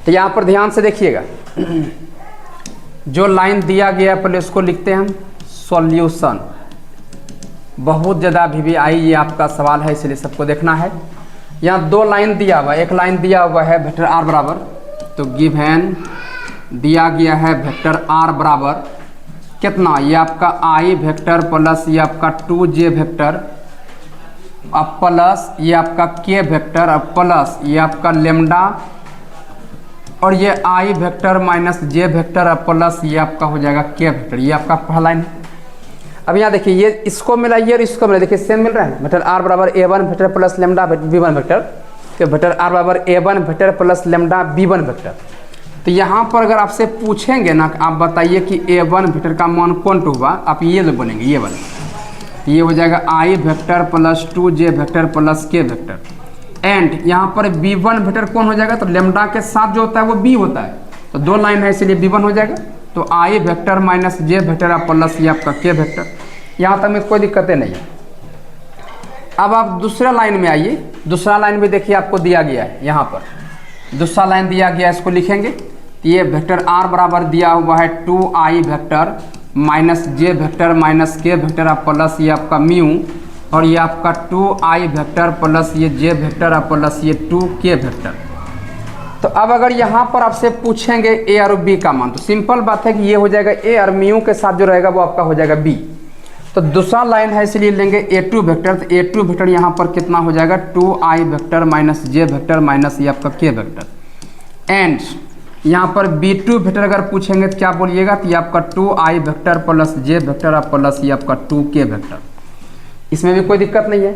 तो यहाँ पर ध्यान से देखिएगा, जो लाइन दिया गया पहले उसको लिखते हैं हम सॉल्यूशन। बहुत ज़्यादा VVI ये आपका सवाल है, इसलिए सबको देखना है। यहाँ 2 लाइन दिया हुआ है, एक लाइन दिया हुआ है वेक्टर r बराबर, तो गिवन दिया गया है वेक्टर r बराबर कितना, ये आपका i वेक्टर प्लस ये आपका 2j वेक्टर अब प्लस ये आपका k वेक्टर अब प्लस ये आपका लेमडा और ये i vector minus j vector अब प्लस ये आपका हो जाएगा k वेक्टर। ये आपका पहला लाइन है। अब यहाँ देखिए ये इसको मिला ये और इसको मिला, देखिए सेम मिल रहा है। वेक्टर r बराबर a1 vector plus lambda b1 vector, तो वेक्टर r बराबर a1 vector plus lambda b1 vector. तो यहाँ पर अगर आपसे पूछेंगे ना, आप बताइए कि A1 वेक्टर का मान कौन टू हुआ, आप ये बोलेंगे, ये वाला, ये हो जाएगा I vector plus 2J vector plus K vector. And यहाँ पर B1 वेक्टर कौन हो जाएगा, तो लेमडा के साथ जो होता है वो B होता है, तो 2 लाइन है इसलिए B1 हो जाएगा। तो I vector minus J vector plus ये आपका K वेक्टर। यहाँ तक में कोई दिक्कतें नहीं है। अब आप दूसरा लाइन में आइए, दूसरा लाइन में देखिए आपको दिया गया है, यहाँ पर दूसरा लाइन दिया गया है, इसको लिखेंगे। ये वेक्टर R बराबर दिया हुआ है 2I vector minus J vector minus K vector plus ये आपका म्यू, और ये आपका 2I वेक्टर प्लस ये J वेक्टर प्लस ये 2K वेक्टर। तो अब अगर यहाँ पर आपसे पूछेंगे A और B का मान, तो सिंपल बात है कि ये हो जाएगा A और म्यू के साथ जो रहेगा वो आपका हो जाएगा B। तो दूसरा लाइन है इसलिए लेंगे A2 वेक्टर, तो A2 वेक्टर यहाँ पर कितना हो जाएगा 2I vector minus J vector minus ये आपका K वेक्टर। एंड यहाँ पर B2 वेक्टर अगर पूछेंगे तो क्या बोलिएगा, तो ये आपका 2I vector plus J vector plus ये आपका 2K वेक्टर। इसमें भी कोई दिक्कत नहीं है।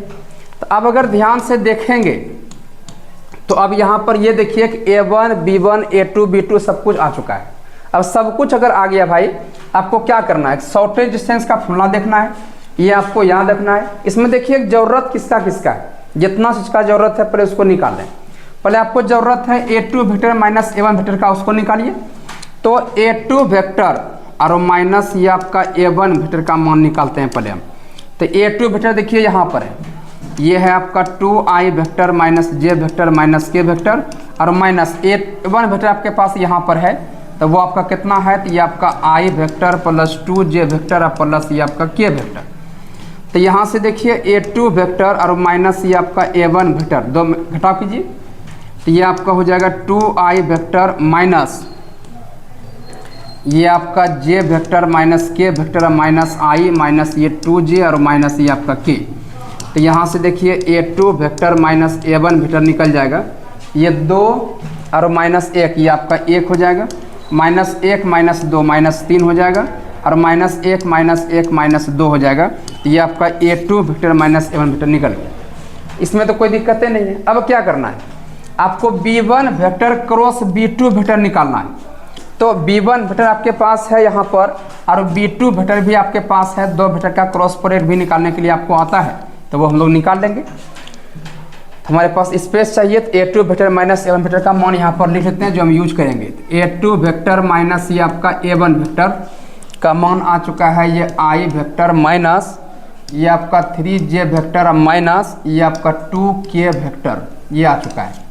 तो अब अगर ध्यान से देखेंगे तो अब यहाँ पर ये देखिए कि A1 B1 A2 B2 सब कुछ आ चुका है। अब सब कुछ अगर आ गया भाई, आपको क्या करना है, शॉर्टेज डिस्टेंस का फॉर्मूला देखना है, ये आपको याद रखना है। इसमें देखिए ज़रूरत किसका किसका है, जितना जिसका ज़रूरत है पहले उसको निकाल लें। पहले आपको ज़रूरत है A2 vector minus A1 vector का, उसको निकालिए। तो A2 वेक्टर और माइनस ये आपका A1 वेक्टर का मान निकालते हैं पहले हम। तो A2 वेक्टर देखिए यहाँ पर है, ये है आपका 2I vector minus J vector minus K vector, और माइनस A1 वेक्टर आपके पास यहाँ पर है, तो वो आपका कितना है, तो ये आपका I vector plus 2J vector plus ये आपका K वेक्टर। तो यहाँ से देखिए A2 वेक्टर और माइनस ये आपका A1 वेक्टर, दो घटाव कीजिए, तो ये आपका हो जाएगा 2I वेक्टर माइनस ये आपका J vector minus K vector minus I minus ये 2J और माइनस ये आपका K। तो यहाँ से देखिए A2 vector minus A1 vector निकल जाएगा, ये 2 और माइनस 1 ये आपका 1 हो जाएगा, माइनस 1 माइनस 2 माइनस 3 हो जाएगा, और माइनस 1 माइनस 2 हो जाएगा। ये आपका A2 vector minus A1 vector निकल गया। इसमें तो कोई दिक्कतें नहीं है। अब क्या करना है, आपको B1 vector cross B2 vector निकालना है। तो B1 वेक्टर आपके पास है यहाँ पर, और B2 वेक्टर भी आपके पास है। 2 वेक्टर का क्रॉस प्रोडक्ट भी निकालने के लिए आपको आता है, तो वो हम लोग निकाल लेंगे। हमारे पास स्पेस चाहिए, तो A2 vector minus A1 vector का मान यहाँ पर लिख लेते हैं जो हम यूज करेंगे। A2 वेक्टर माइनस ये आपका A1 वेक्टर का मान आ चुका है, ये I वेक्टर माइनस ये आपका 3J वेक्टर माइनस ये आपका 2K वेक्टर, ये आ चुका है।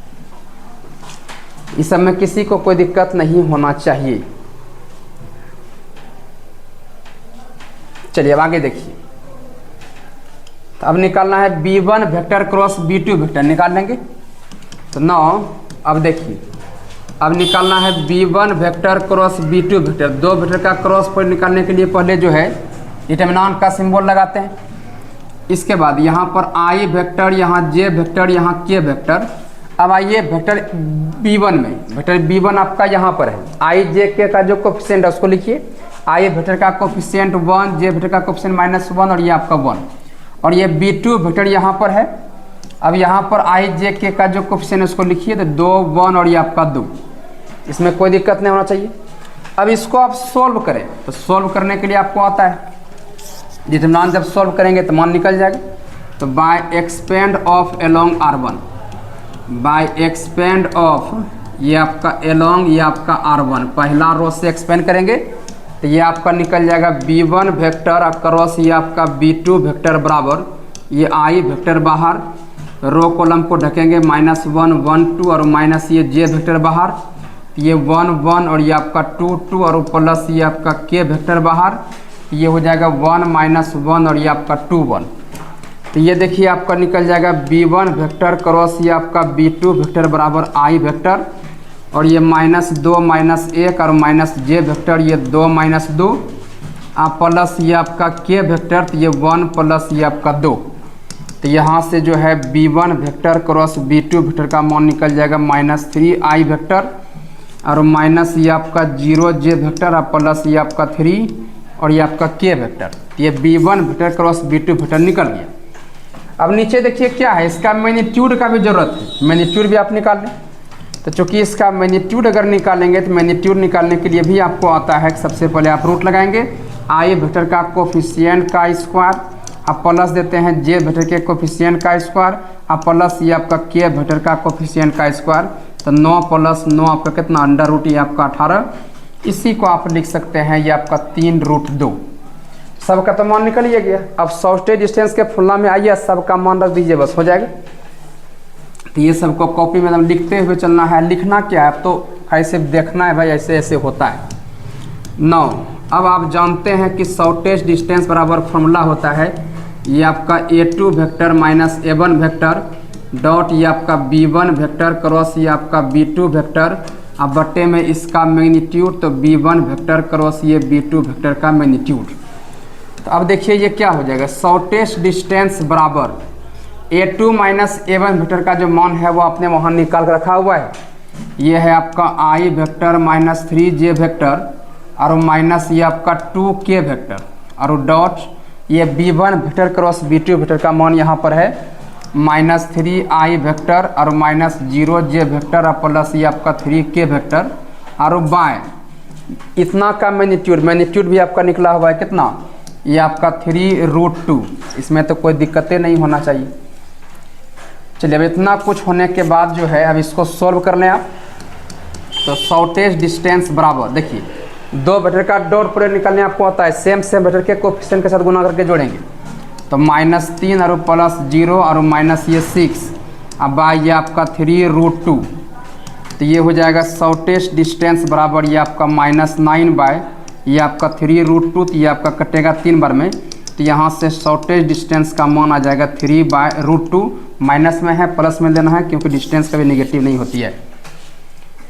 इस सब में किसी को कोई दिक्कत नहीं होना चाहिए। चलिए अब आगे देखिए। तो अब निकालना है B1 vector cross B2 vector, निकाल लेंगे। तो 9 अब देखिए, अब निकालना है B1 vector cross B2 vector. 2 vector का क्रॉस पर निकालने के लिए पहले जो है डिटरमिनेंट का सिंबल लगाते हैं। इसके बाद यहाँ पर I वेक्टर, यहाँ J वेक्टर, यहाँ K वेक्टर। अब आइए वेक्टर B1 में, वेक्टर B1 आपका यहाँ पर है, I J K का जो कोफिशिएंट है उसको लिखिए। I वेक्टर का कोफिशिएंट 1, J वेक्टर का कोफिशिएंट -1 और ये आपका 1, और ये B2 वेक्टर यहाँ पर है। अब यहाँ पर I J K का जो कोफिशिएंट है उसको लिखिए, तो 2, 1 और ये आपका 2। इसमें कोई दिक्कत नहीं होना चाहिए। अब इसको आप सोल्व करें, तो सोल्व करने के लिए आपको आता है, डिटरमिनेंट जब सोल्व करेंगे तो मान निकल जाएगा। तो by expand of along R1, by expand of ये आपका एलोंग ये आपका R1, पहला रो से एक्सपेंड करेंगे तो ये आपका निकल जाएगा B1 वेक्टर क्रॉस ये आपका B2 वेक्टर बराबर ये I वेक्टर बाहर, रो कॉलम को ढकेंगे -1 1 2 और माइनस ये J वेक्टर बाहर, ये 1 1 और ये आपका 2 2 और प्लस ये आपका K वेक्टर बाहर, ये हो जाएगा 1 -1 और ये आपका 2 1। तो ये देखिए आपका निकल जाएगा B1 वेक्टर क्रॉस ये आपका B2 वेक्टर बराबर I वेक्टर, और ये -2 -1 और माइनस J वेक्टर, ये 2 -2 प्लस ये आपका K वेक्टर, तो ये 1 प्लस ये आपका 2। तो यहाँ से जो है B1 vector cross B2 vector का मान निकल जाएगा -3I वेक्टर, और माइनस ये आपका 0J वेक्टर और प्लस ये आपका 3 और ये आपका K वेक्टर। ये B1 vector cross B2 vector निकल गया। अब नीचे देखिए क्या है, इसका मैग्नीट्यूड का भी जरूरत है, मैग्नीट्यूड भी आप निकाल लें। तो चूंकि इसका मैग्नीट्यूड अगर निकालेंगे तो मैग्नीट्यूड निकालने के लिए भी आपको आता है कि सबसे पहले आप रूट लगाएंगे आई वेक्टर का कोफिशिएंट का स्क्वायर, आप प्लस देते हैं जे वेक्टर के कोफिशिएंट का स्क्वायर, आप प्लस ये आपका के वेक्टर का कोफिशिएंट का स्क्वायर। तो 9 प्लस 9 आपका कितना अंडर रूट, ये आपका 18। इसी को आप लिख सकते हैं ये आपका 3√2। सबका तो मान निकल ही गया। अब शॉर्टेज डिस्टेंस के फुलना में आइए, सबका मान रख दीजिए, बस हो जाएगा। तो ये सबको कॉपी में एकदम लिखते हुए चलना है। लिखना क्या है, अब तो ऐसे देखना है भाई, ऐसे ऐसे होता है। 9 अब आप जानते हैं कि शॉर्टेज डिस्टेंस बराबर फॉर्मूला होता है ये आपका a2 vector minus a1 vector dot ये आपका b1 वेक्टर क्रॉस ये आपका b2 वेक्टर, अब बट्टे में इसका मैग्नीट्यूड, तो b1 वेक्टर क्रॉस ये b2 वेक्टर का मैग्नीट्यूड। तो अब देखिए ये क्या हो जाएगा, शॉर्टेज डिस्टेंस बराबर a2 माइनस a1 वेक्टर का जो मान है वो आपने वहाँ निकाल कर रखा हुआ है। ये है आपका i vector minus 3j vector और माइनस ये आपका 2k वेक्टर और डॉट ये b1 vector cross b2 vector का मान यहाँ पर है माइनस 3i वेक्टर और माइनस 0j वेक्टर और प्लस ये आपका 3k वेक्टर और बाएँ इतना का मैग्नीट्यूड भी आपका निकला हुआ है कितना, ये आपका 3√2। इसमें तो कोई दिक्कतें नहीं होना चाहिए। चलिए अब इतना कुछ होने के बाद जो है अब इसको सॉल्व कर लें आप। तो शॉर्टेज डिस्टेंस बराबर देखिए 2 वेक्टर का डॉट प्रोडक्ट निकालने आपको आता है, सेम वेक्टर के कोफिशिएंट के साथ गुना करके जोड़ेंगे। तो -3 और प्लस 0 और माइनस ये 6 अब बाय ये आपका 3√2। तो ये हो जाएगा शॉर्टेज डिस्टेंस बराबर ये आपका -9 बाय ये आपका 3√2। तो ये आपका कटेगा 3 बार में, तो यहाँ से शॉर्टेज डिस्टेंस का मान आ जाएगा 3/√2। माइनस में है प्लस में लेना है क्योंकि डिस्टेंस कभी नेगेटिव नहीं होती है।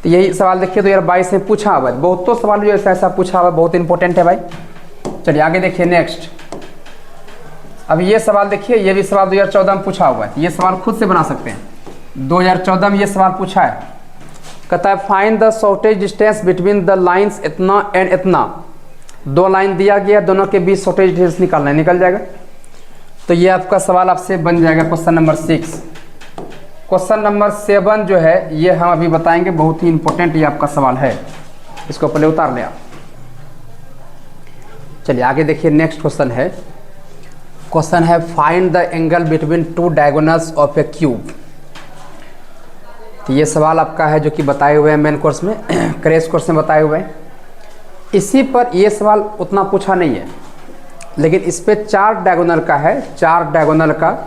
तो यही सवाल देखिए 2022 में पूछा हुआ है, बहुत तो सवाल जो ऐसा पूछा हुआ है, बहुत इंपॉर्टेंट है भाई। चलिए आगे देखिए नेक्स्ट। अब ये सवाल देखिए, ये भी सवाल 2014 में पूछा हुआ है, ये सवाल खुद से बना सकते हैं। 2014 में ये सवाल पूछा है, कहता है find the shortage distance between the lines इतना एंड इतना। 2 लाइन दिया गया, दोनों के बीच शॉर्टेज डिस्टेंस निकालना है, निकल जाएगा। तो ये आपका सवाल आपसे बन जाएगा क्वेश्चन नंबर 6। क्वेश्चन नंबर 7 जो है ये हम अभी बताएंगे, बहुत ही इंपॉर्टेंट ये आपका सवाल है, इसको पहले उतार ले आप। चलिए आगे देखिए नेक्स्ट क्वेश्चन है। क्वेश्चन है find the angle between 2 diagonals of a cube. तो ये सवाल आपका है जो कि बताए हुए हैं मेन कोर्स में, क्रैश कोर्स में बताए हुए हैं। इसी पर ये सवाल उतना पूछा नहीं है, लेकिन इस पे 4 डायगोनल का है, 4 डायगोनल का।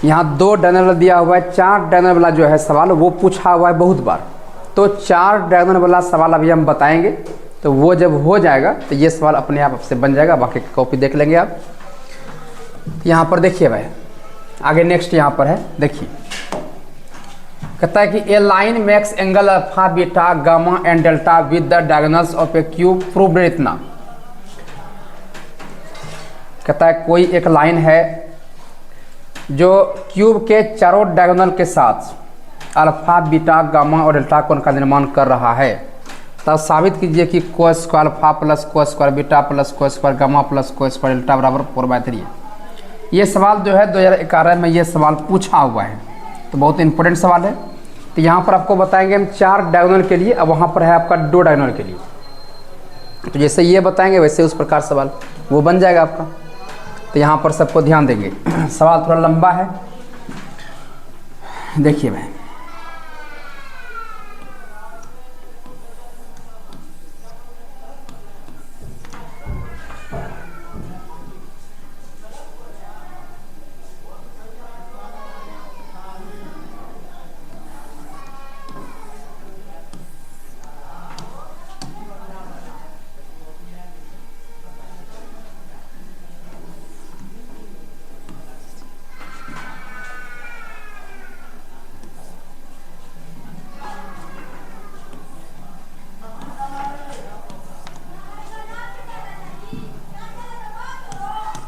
यहाँ 2 डायगोनल दिया हुआ है, 4 डायगोनल वाला जो है सवाल वो पूछा हुआ है बहुत बार। तो 4 डायगोनल वाला सवाल अभी हम बताएंगे, तो वो जब हो जाएगा तो ये सवाल अपने आप से बन जाएगा। बाकी कॉपी देख लेंगे आप। यहाँ पर देखिए भाई आगे नेक्स्ट यहाँ पर है, देखिए कहता है कि a line makes angle alpha beta gamma and delta with the diagonals of a cube proved इतना। कहता है कोई एक लाइन है जो क्यूब के चारों डायगोनल के साथ अल्फा बीटा गामा और डेल्टा कोण का निर्माण कर रहा है। तब साबित कीजिए कि को स्क्वायर अल्फा प्लस को स्क्वायर बीटा प्लस को स्क्वायर गामा प्लस को स्क्वायर डेल्टा बराबर 4/3। ये सवाल जो है 2011 में ये सवाल पूछा हुआ है, तो बहुत इंपॉर्टेंट सवाल है। तो यहाँ पर आपको बताएंगे हम 4 डायगोनल के लिए, अब वहाँ पर है आपका 2 डायगोनल के लिए। तो जैसे ये बताएंगे वैसे उस प्रकार सवाल वो बन जाएगा आपका। तो यहाँ पर सबको ध्यान देंगे, सवाल थोड़ा लंबा है, देखिए भाई।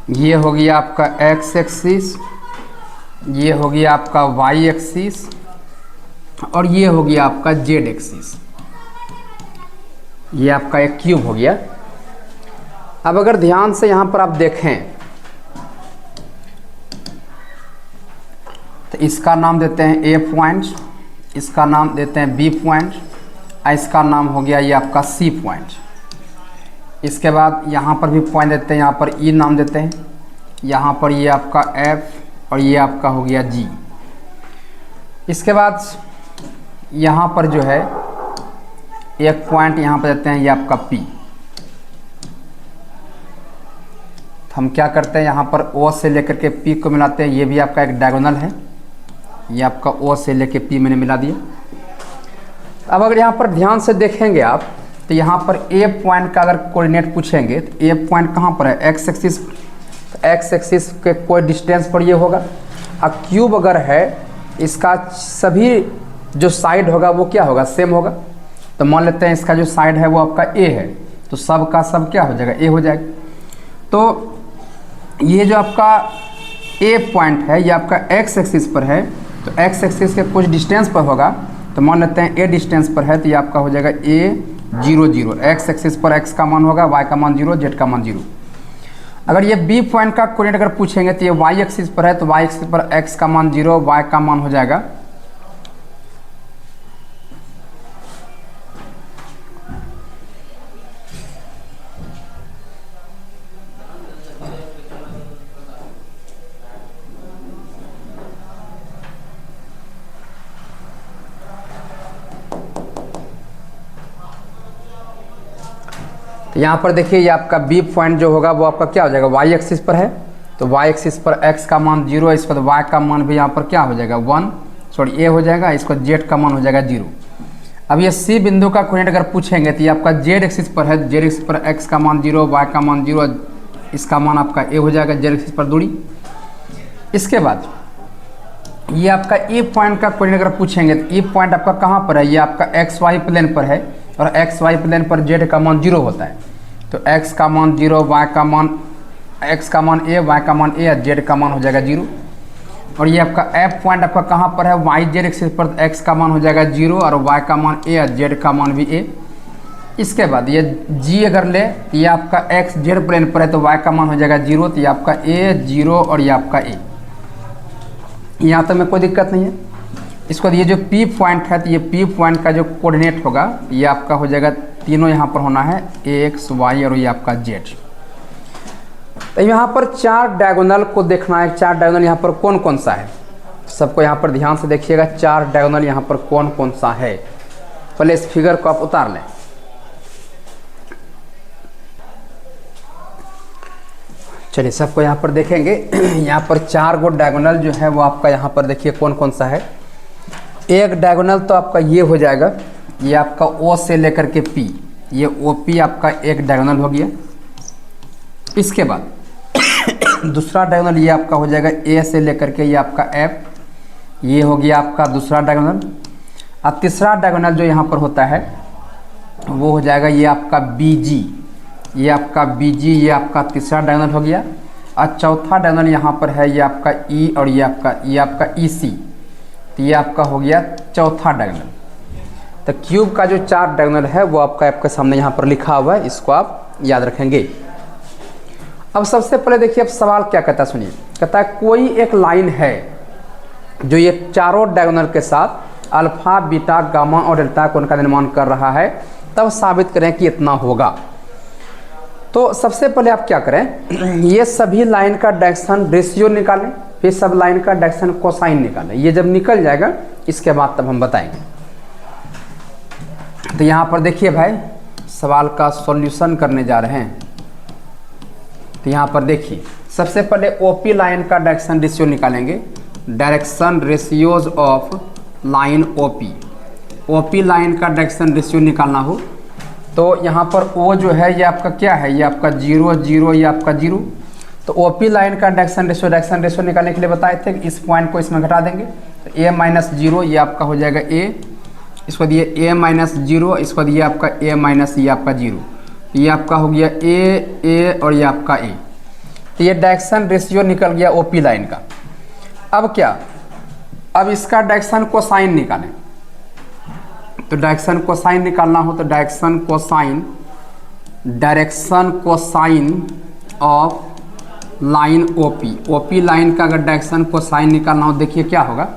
ये हो गया आपका x एक्सिस, ये हो गया आपका y एक्सिस और ये हो गया आपका z एक्सिस। ये आपका एक क्यूब हो गया। अब अगर ध्यान से यहाँ पर आप देखें तो इसका नाम देते हैं ए पॉइंट, इसका नाम देते हैं बी पॉइंट, और इसका नाम हो गया ये आपका सी पॉइंट। इसके बाद यहाँ पर भी पॉइंट देते हैं, यहाँ पर ई नाम देते हैं, यहाँ पर ये आपका एफ और ये आपका हो गया जी। इसके बाद यहाँ पर जो है एक पॉइंट यहाँ पर देते हैं ये आपका पी। हम क्या करते हैं यहाँ पर ओ से लेकर के पी को मिलाते हैं, ये भी आपका एक डायगोनल है, ये आपका ओ से लेकर पी मैंने मिला दिया। अब अगर यहाँ पर ध्यान से देखेंगे आप तो यहाँ पर ए पॉइंट का अगर कोऑर्डिनेट पूछेंगे तो ए पॉइंट कहाँ पर है, एक्स एक्सिस, एक्स एक्सिस के कोई डिस्टेंस पर ये होगा। अब क्यूब अगर है इसका सभी जो साइड होगा वो क्या होगा, सेम होगा। तो मान लेते हैं इसका जो साइड है वो आपका ए है, तो सब का सब क्या हो जाएगा, ए हो जाएगा। तो ये जो आपका ए पॉइंट है ये आपका एक्स एक्सिस पर है, तो एक्स एक्सिस के कुछ डिस्टेंस पर होगा। तो मान लेते हैं ए डिस्टेंस पर है, तो ये आपका हो जाएगा ए 0 0। एक्स एक्सिस पर एक्स का मान होगा, वाई का मान 0, जेड का मान 0। अगर ये बी पॉइंट का कोऑर्डिनेट अगर पूछेंगे तो ये वाई एक्सिस पर है, तो वाई एक्सिस पर एक्स का मान 0, वाई का मान हो जाएगा तो यहाँ पर देखिए ये आपका बी पॉइंट जो होगा वो आपका क्या हो जाएगा, वाई एक्सिस पर है, तो वाई एक्सिस पर एक्स का मान 0, इस पर वाई का मान भी यहाँ पर क्या हो जाएगा 1, सॉरी ए हो जाएगा, इसको जेड का मान हो जाएगा 0। अब ये सी बिंदु का कोऑर्डिनेट अगर पूछेंगे तो ये आपका जेड एक्सिस पर है, जेड एक्सिस पर एक्स का मान 0, वाई का मान 0, इसका मान आपका ए हो जाएगा, जेड एक्सिस पर दूरी। इसके बाद ये आपका ई पॉइंट का कोऑर्डिनेट अगर पूछेंगे तो ई पॉइंट आपका कहाँ पर है, ये आपका एक्स वाई प्लेन पर है, और एक्स वाई प्लेन पर जेड का मान 0 होता है। तो एक्स का मान 0, वाई का मान, एक्स का मान ए, वाई का मान ए, जेड का मान हो जाएगा 0। और ये आपका एफ पॉइंट आपका कहाँ पर है, वाई जेड एक्सिस पर एक्स का मान हो जाएगा 0, और वाई का मान ए, जेड का मान भी ए। इसके बाद ये जी अगर ले तो ये आपका एक्स जेड प्लेन पर है, तो वाई का मान हो जाएगा 0, तो ये आपका ए 0 और ये आपका ए। यहाँ तक में कोई दिक्कत नहीं है। इसको ये जो पी पॉइंट है तो ये पी पॉइंट का जो कोऑर्डिनेट होगा ये आपका हो जाएगा, तीनों यहाँ पर होना है, एक्स वाई और ये आपका जेड। तो यहाँ पर 4 डायगोनल को देखना है, 4 डायगोनल यहाँ पर कौन कौन सा है, सबको यहाँ पर ध्यान से देखिएगा 4 डायगोनल यहाँ पर कौन कौन सा है। पहले इस फिगर को आप उतार लें। चलिए सबको यहाँ पर देखेंगे। यहाँ पर 4 गो डायगोनल जो है वो आपका यहाँ पर देखिए कौन कौन सा है। एक डायगोनल तो आपका ये हो जाएगा, ये आपका ओ से लेकर के पी, ये ओ पी आपका एक डायगोनल हो गया। इसके बाद दूसरा डायगोनल ये आपका हो जाएगा ए से लेकर के ये आपका एफ, ये हो गया आपका दूसरा डायगोनल। और तीसरा डायगोनल जो यहाँ पर होता है वो हो जाएगा ये आपका बी जी, ये आपका बी जी, ये आपका तीसरा डायगोनल हो गया। और चौथा डायगोनल यहाँ पर है ये आपका ई और ये आपका ई सी, तो ये आपका हो गया चौथा डायगोनल। तो क्यूब का जो 4 डायगोनल है वो आपके सामने यहाँ पर लिखा हुआ है, इसको आप याद रखेंगे। अब सबसे पहले देखिए अब सवाल क्या कहता है, सुनिए। कहता है कोई एक लाइन है जो ये चारों डायगोनल के साथ अल्फा, बीटा, गामा और डेल्टा कोण का निर्माण कर रहा है, तब साबित करें कि इतना होगा। तो सबसे पहले आप क्या करें, ये सभी लाइन का डायरेक्शन रेशियो निकालें, फिर सब लाइन का डायरेक्शन कोसाइन निकालें। ये जब निकल जाएगा इसके बाद तब हम बताएंगे। तो यहाँ पर देखिए भाई सवाल का सॉल्यूशन करने जा रहे हैं। तो यहाँ पर देखिए सबसे पहले ओपी लाइन का डायरेक्शन रेशियो निकालेंगे, direction ratios of line OP. OP line का डायरेक्शन रेशियो निकालना हो तो यहाँ पर ओ जो है ये आपका क्या है, ये आपका 0 0, ये आपका 0। तो ओपी लाइन का डायरेक्शन रेशियो निकालने के लिए बताए थे कि इस पॉइंट को इसमें घटा देंगे, तो a माइनस 0 ये आपका हो जाएगा a, इसको दिए a माइनस 0, इसको दिए आपका a माइनस ये आपका 0, ये आपका हो गया a और ये आपका a। तो ये डायरेक्शन रेशियो निकल गया ओपी लाइन का। अब क्या, अब इसका डायरेक्शन कोसाइन निकालें। तो डायरेक्शन कोसाइन निकालना हो तो direction cosine of line OP, OP line का अगर डायरेक्शन कोसाइन निकालना हो, देखिए क्या होगा।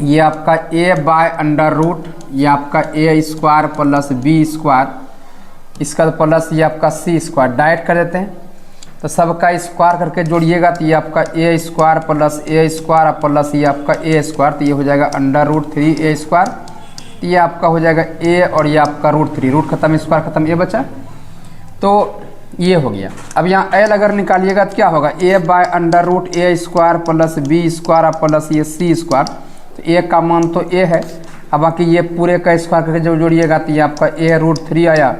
ये आपका a बाय अंडर रूट, ये आपका a square plus b square, इसका प्लस ये आपका c स्क्वायर, डायरेक्ट कर देते हैं तो सबका स्क्वायर करके जोड़िएगा तो ये आपका a square plus a square plus ये आपका a स्क्वायर, तो ये हो जाएगा अंडर रूट 3a स्क्वायर, तो ये आपका हो जाएगा a और ये आपका रूट 3, रूट खत्म स्क्वायर खत्म, a बचा, तो ये हो गया। अब यहाँ l अगर निकालिएगा तो क्या होगा, a by under root a square plus b square plus ये c स्क्वायर, तो a का मान तो a है। अब बाकी ये पूरे का स्क्वायर करके जब जोड़िएगा तो ये आपका a रूट 3 आया,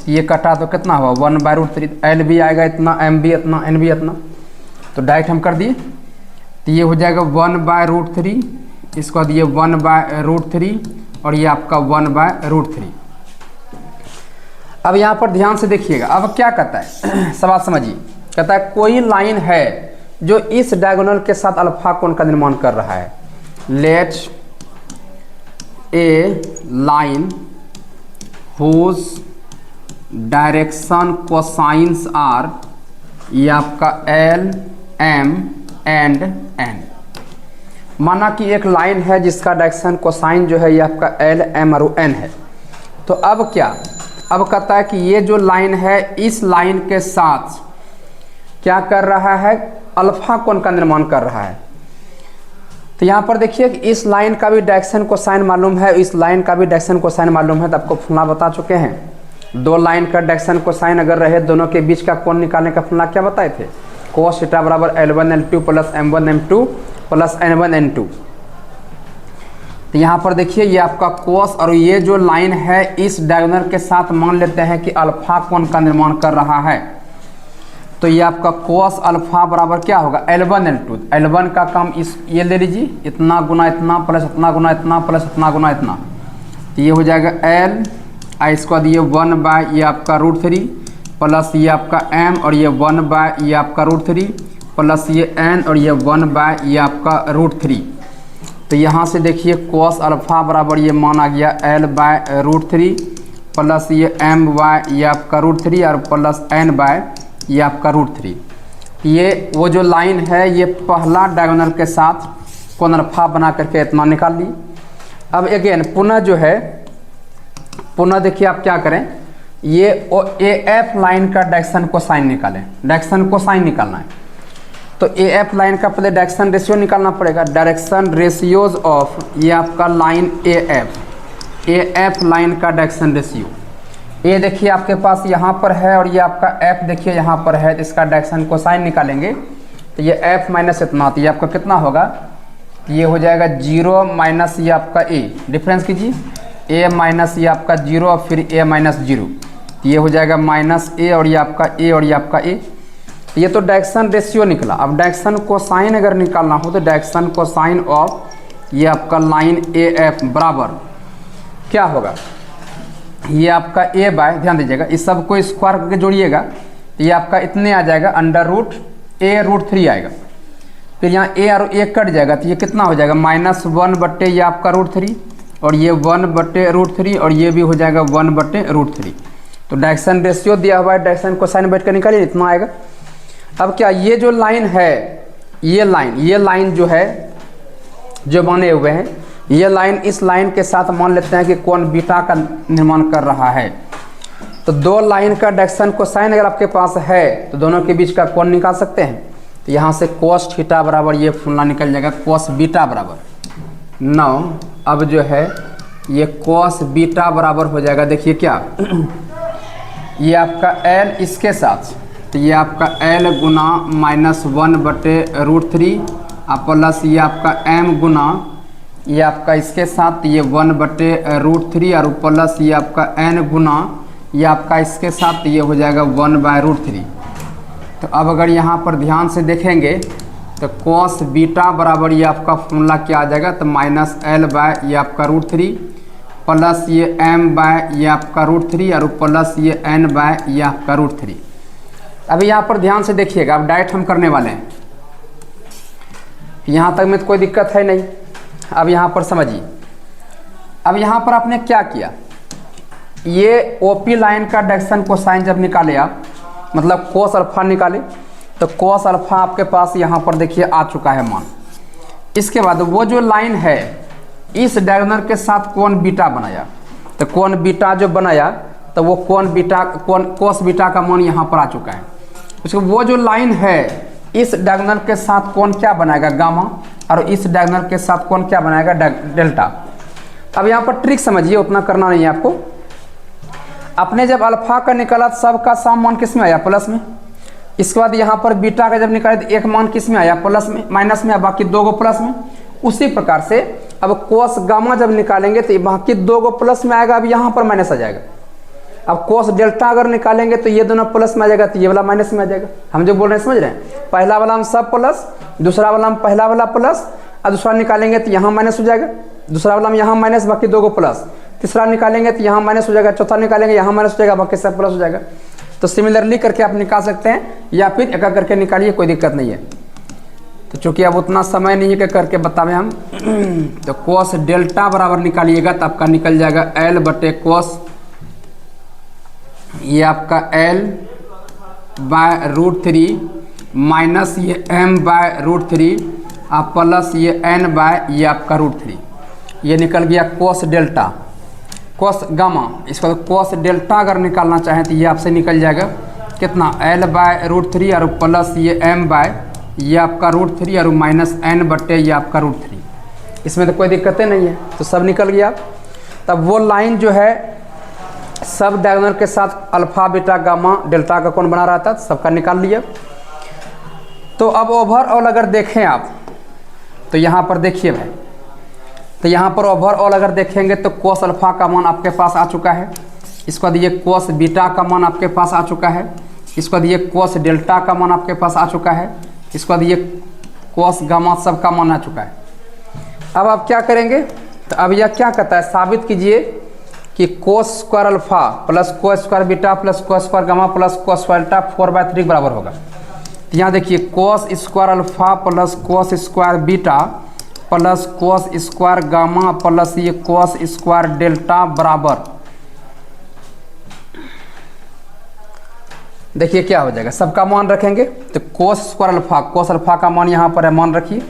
ये कटा तो कितना हुआ 1 बाय रूट 3, l भी आएगा इतना, m भी इतना, n भी इतना, तो डायरेक्ट हम कर दिए, तो ये हो जाएगा 1 बाय रूट 3, इसके बाद ये 1 बाय रूट 3 और ये आपका 1 बाय रूट 3। अब यहाँ पर ध्यान से देखिएगा, अब क्या कहता है सवाल समझिए, कहता है कोई लाइन है जो इस डायगोनल के साथ अल्फा कोण का निर्माण कर रहा है। Let a line whose direction cosines are, ये आपका एल एम एंड एन। माना कि एक लाइन है जिसका डायरेक्शन कोसाइन जो है ये आपका एल एम और एन है। तो अब क्या, अब कहता है कि ये जो लाइन है इस लाइन के साथ क्या कर रहा है, अल्फा कोण का निर्माण कर रहा है। तो यहाँ पर देखिए कि इस लाइन का भी डायरेक्शन कोसाइन मालूम है, इस लाइन का भी डायरेक्शन कोसाइन मालूम है, तो आपको फॉर्मूला बता चुके हैं। दो लाइन का डायरेक्शन कोसाइन अगर रहे, दोनों के बीच का कोण निकालने का फॉर्मूला क्या बताए थे, cos थीटा बराबर L1 L2 plus M1 M2 plus N1 N2। तो यहाँ पर देखिए ये आपका cos और ये जो लाइन है इस डायगोनल के साथ मान लेते हैं कि अल्फा कोण का निर्माण कर रहा है, तो ये आपका cos अल्फा बराबर क्या होगा L1 L2। L1 का काम इस ये ले लीजिए, इतना गुना इतना प्लस इतना गुना इतना प्लस इतना गुना इतना, तो ये हो जाएगा L, इसके बाद ये 1 बाय ये आपका रूट 3 प्लस ये आपका m और ये 1 बाय ये आपका रूट 3 प्लस ये n और ये 1 बाय ये आपका रूट 3। तो यहाँ से देखिए cos अल्फा बराबर ये मान आ गया L बाय रूट 3 प्लस ये m बाय ये आपका रूट 3 और प्लस n बाय ये आपका रूट 3। ये वो जो लाइन है ये पहला डायगोनल के साथ कोण अल्फा बना करके इतना निकाल ली। अब अगेन पुनः जो है, पुनः देखिए आप क्या करें, ये ए एफ लाइन का डायरेक्शन कोसाइन निकालें, डायरेक्शन कोसाइन निकालना है तो ए एफ लाइन का पहले डायरेक्शन रेशियो निकालना पड़ेगा। डायरेक्शन रेशियोज ऑफ ये आपका लाइन ए एफ लाइन का डायरेक्शन रेशियो, ये देखिए आपके पास यहाँ पर है और ये आपका एफ देखिए यहाँ पर है, तो इसका डायरेक्शन कोसाइन निकालेंगे तो ये एफ माइनस इतना, तो ये आपका कितना होगा, ये हो जाएगा 0 माइनस ये आपका ए, डिफरेंस कीजिए ए माइनस ये आपका 0 और फिर ए माइनस 0, ये हो जाएगा माइनस ए और ये आपका ए और ये आपका ए। ये तो डायरेक्शन रेशियो निकला। अब डायरेक्शन कोसाइन अगर निकालना हो तो डायरेक्शन कोसाइन ऑफ ये आपका लाइन ए एफ बराबर क्या होगा, ये आपका ए बाय, ध्यान दीजिएगा इस सब को स्क्वायर करके जोड़िएगा तो ये आपका इतने आ जाएगा अंडर रूट ए रूट 3 आएगा, फिर यहाँ ए और ए कट जाएगा तो ये कितना हो जाएगा -1 बट्टे ये आपका रूट 3 और ये 1 बट्टे रूट 3 और ये भी हो जाएगा 1 बट्टे रूट 3। तो डायरेक्शन रेशियो दिया हुआ है, डायरेक्शन कोसाइन बैठ कर निकालिए इतना आएगा। अब क्या ये जो लाइन है, ये लाइन जो है जो बने हुए हैं, ये लाइन इस लाइन के साथ मान लेते हैं कि कोण बीटा का निर्माण कर रहा है। तो दो लाइन का डायरेक्शन कोसाइन अगर आपके पास है तो दोनों के बीच का कोण निकाल सकते हैं। तो यहाँ से cos थीटा बराबर ये फॉर्मूला निकल जाएगा cos बीटा बराबर 9। अब जो है ये cos बीटा बराबर हो जाएगा, देखिए क्या ये आपका L इसके साथ, तो ये आपका L गुना -1 बटे रूट 3 प्लस ये आपका m गुना ये आपका इसके साथ ये 1 बटे रूट 3 और प्लस ये आपका n गुना ये आपका इसके साथ ये हो जाएगा 1 बाय रूट 3। तो अब अगर यहाँ पर ध्यान से देखेंगे तो cos बीटा बराबर ये आपका फॉर्मूला क्या आ जाएगा, तो -L बाय ये आपका रूट 3 प्लस ये m बाय ये आपका रूट 3 और प्लस ये n बाय ये आपका रूट 3। अभी यहाँ पर ध्यान से देखिएगा, अब डायरेक्ट हम करने वाले हैं, यहाँ तक में तो कोई दिक्कत है नहीं। अब यहाँ पर समझिए, अब यहाँ पर आपने क्या किया, ये ओपी लाइन का डायरेक्शन कोसाइन जब निकाले आप मतलब कोस अल्फा निकाले, तो कोस अल्फा आपके पास यहाँ पर देखिए आ चुका है मान। इसके बाद वो जो लाइन है इस डायगोनल के साथ कोण बीटा बनाया, तो कोण बीटा जो बनाया तो वो कोस बीटा का मान यहाँ पर आ चुका है। उसके वो जो लाइन है इस डायगोनल के साथ कोण क्या बनाएगा गामा, और इस डायगोनल के साथ कोण क्या बनाएगा डेल्टा। अब यहाँ पर ट्रिक समझिए, उतना करना नहीं है आपको। अपने जब अल्फा का निकाला सबका सम मान किस में आया, प्लस में। इसके बाद यहाँ पर बीटा का जब निकाले तो एक मान किस में आया, प्लस में, माइनस में, बाकी दो गो प्लस में। उसी प्रकार से अब कोस गामा जब निकालेंगे तो बाकी दो गो प्लस में आएगा, अब यहाँ पर माइनस आ जाएगा। अब कोस डेल्टा अगर निकालेंगे तो ये दोनों प्लस में आ जाएगा, तो ये वाला माइनस में आ जाएगा। हम जो बोल रहे हैं समझ रहे हैं, पहला वाला हम सब प्लस, दूसरा वाला हम पहला वाला प्लस, और दूसरा निकालेंगे तो यहाँ माइनस हो जाएगा, दूसरा वाला हम यहाँ माइनस, बाकी दो गो प्लस, तीसरा निकालेंगे तो यहाँ माइनस हो जाएगा, चौथा निकालेंगे यहाँ माइनस हो जाएगा, बाकी सब प्लस हो जाएगा। तो सिमिलरली करके आप निकाल सकते हैं, या फिर एक करके निकालिए, कोई दिक्कत नहीं है। तो चूंकि अब उतना समय नहीं है कि करके बतावें हम, तो कोस डेल्टा बराबर निकालिएगा तो आपका निकल जाएगा एल बटे कोस, ये आपका एल बाय रूट 3 माइनस ये एम बाय रूट 3 आप प्लस ये एन बाय ये आपका रूट 3। ये निकल गया कोस डेल्टा, कोस गामा। इसको कोस डेल्टा अगर निकालना चाहें तो ये आपसे निकल जाएगा कितना, एल बाय रूट 3 और प्लस ये एम बाय ये आपका रूट 3 और माइनस एन बटे ये आपका रूट 3। इसमें तो कोई दिक्कतें नहीं है, तो सब निकल गया। तब वो लाइन जो है सब डायगोनल के साथ अल्फा बीटा गामा डेल्टा का कोण बना रहा था, सबका निकाल लिया। तो अब ओवरऑल अगर देखें आप तो यहाँ पर देखिए भाई, तो यहाँ पर ओवरऑल अगर देखेंगे तो कोस अल्फा का मान आपके पास आ चुका है। इसके बाद ये कोस बीटा का मान आपके पास आ चुका है। इसके बाद ये कोस डेल्टा का मान आपके पास आ चुका है। इसके बाद ये कोस गामा सब का मान आ चुका है। अब आप क्या करेंगे, तो अब यह क्या कहता है, साबित कीजिए कि cos square alpha plus cos square beta plus cos square gamma plus cos square delta 4/3 बराबर होगा। तो यहाँ देखिए cos square alpha plus cos square beta plus cos square gamma plus ये कोस स्क्वायर डेल्टा बराबर, देखिए क्या हो जाएगा, सबका मान रखेंगे तो cos square alpha, cos alpha का मान यहाँ पर है, मान रखिए।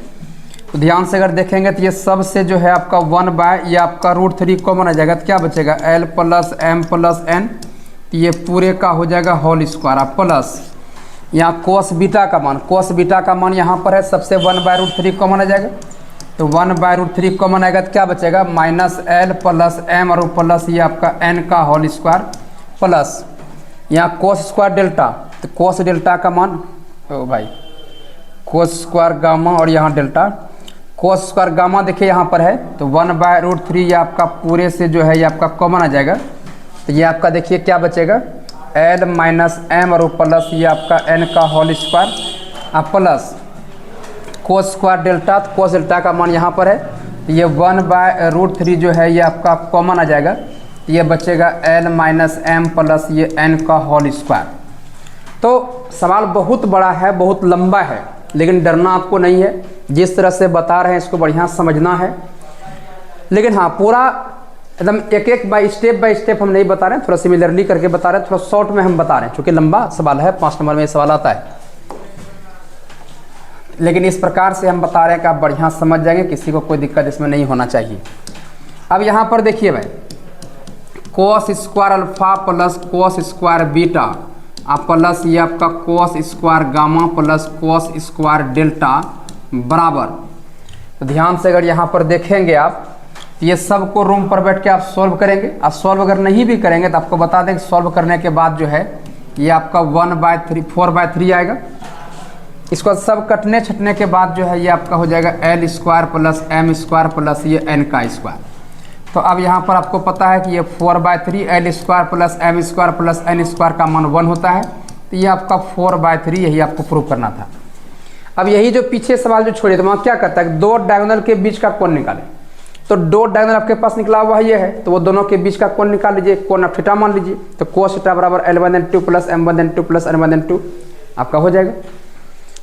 तो ध्यान से अगर देखेंगे तो ये सब से जो है आपका 1 ये आपका रूट 3 कॉमन आ जाएगा, तो क्या बचेगा l plus m plus n, तो ये पूरे का हो जाएगा होल स्क्वायर प्लस यहाँ कोस बीटा का मान, कोस बीटा का मान यहाँ पर है सबसे 1/√3 कॉमन आ जाएगा। तो 1/√3 कॉमन आएगा तो क्या बचेगा माइनस एल प्लस एम और प्लस ये आपका एन का होल स्क्वायर प्लस यहाँ कोस स्क्वायर डेल्टा, तो कोस डेल्टा का मान ओ भाई कोस स्क्वायर गामा और यहाँ डेल्टा, कोस स्क्वायर गामा देखिए यहाँ पर है तो 1/√3 ये आपका पूरे से जो है ये आपका कॉमन आ जाएगा। तो ये आपका देखिए क्या बचेगा एल माइनस एम और प्लस ये आपका एन का होल स्क्वायर और प्लस कोस स्क्वायर डेल्टा, तो कोस डेल्टा का मान यहाँ पर है तो ये 1/√3 जो है ये आपका कॉमन आ जाएगा। तो ये बचेगा एल माइनस एम प्लस ये एन का होल स्क्वायर। तो सवाल बहुत बड़ा है, बहुत लंबा है, लेकिन डरना आपको नहीं है। जिस तरह से बता रहे हैं इसको बढ़िया समझना है। लेकिन हाँ पूरा एकदम एक एक बाय स्टेप हम नहीं बता रहे हैं, थोड़ा सिमिलरली करके बता रहे हैं, थोड़ा शॉर्ट में हम बता रहे हैं, क्योंकि लंबा सवाल है, 5 नंबर में सवाल आता है। लेकिन इस प्रकार से हम बता रहे हैं कि आप बढ़िया समझ जाएंगे, किसी को कोई दिक्कत इसमें नहीं होना चाहिए। अब यहाँ पर देखिए भाई cos square alpha plus cos square beta आप प्लस ये आपका cos square gamma plus cos square delta बराबर, तो ध्यान से अगर यहाँ पर देखेंगे आप तो ये सब को रूम पर बैठ के आप सॉल्व करेंगे। आप सॉल्व अगर नहीं भी करेंगे तो आपको बता दें कि सॉल्व करने के बाद जो है ये आपका 4/3 आएगा। इसको सब कटने छटने के बाद जो है ये आपका हो जाएगा l square plus m square plus ये एन का स्क्वायर। तो अब यहाँ पर आपको पता है कि ये 4/3 l square plus m square plus n square का मान 1 होता है। तो ये आपका 4/3 यही आपको प्रूव करना था। अब यही जो पीछे सवाल जो छोड़िए तो वहाँ क्या करता है, दो डायगोनल के बीच का कोण निकाले। तो दो डायगोनल आपके पास निकला हुआ ये है, तो वो दोनों के बीच का कोण निकाल लीजिए, कोण आप थीटा मान लीजिए। तो कोस थीटा बराबर L/2 plus M/2 plus N/2 आपका हो जाएगा।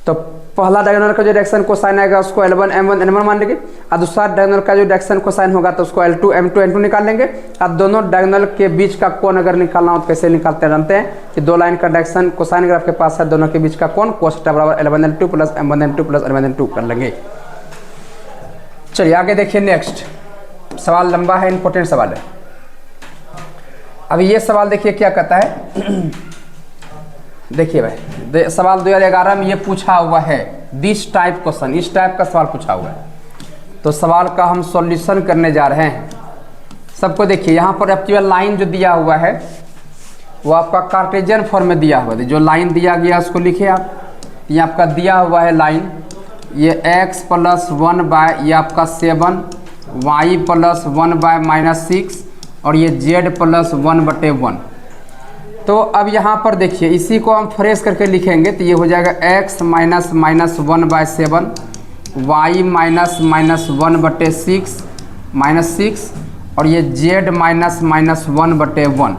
तो पहला डायगोनल का जो डायरेक्शन कोसाइन आएगा उसको L1 M1 N1 मान लेंगे, और दूसरा डायगोनल का जो डायरेक्शन कोसाइन होगा तो उसको L2 M2 N2 निकाल लेंगे। अब दोनों डायगोनल के बीच का कोण अगर निकालना हो तो कैसे निकालते हैं जानते हैं कि दो लाइन का डायरेक्शन कोसाइन अगर आपके पास है, दोनों के बीच का कोण cos थीटा बराबर L1 L2 plus M1 M2 plus N1 N2 कर लेंगे। चलिए आगे देखिए, नेक्स्ट सवाल लंबा है, इंपॉर्टेंट सवाल है। अब ये सवाल देखिए क्या कहता है। देखिए भाई, सवाल 2011 में ये पूछा हुआ है, दिस टाइप क्वेश्चन, इस टाइप का सवाल पूछा हुआ है। तो सवाल का हम सॉल्यूशन करने जा रहे हैं। सबको देखिए, यहाँ पर एक्चुअल लाइन जो दिया हुआ है वो आपका कार्टेशियन फॉर्म में दिया हुआ है। जो लाइन दिया गया उसको लिखिए आप। ये आपका दिया हुआ है लाइन, ये x प्लस 1 बाय ये आपका 7, y प्लस 1 बाय -6 और ये z प्लस 1/1। तो अब यहाँ पर देखिए, इसी को हम फ्रेश करके लिखेंगे तो ये हो जाएगा x माइनस -1/7, y माइनस -1/6 -6 और ये z माइनस -1/1।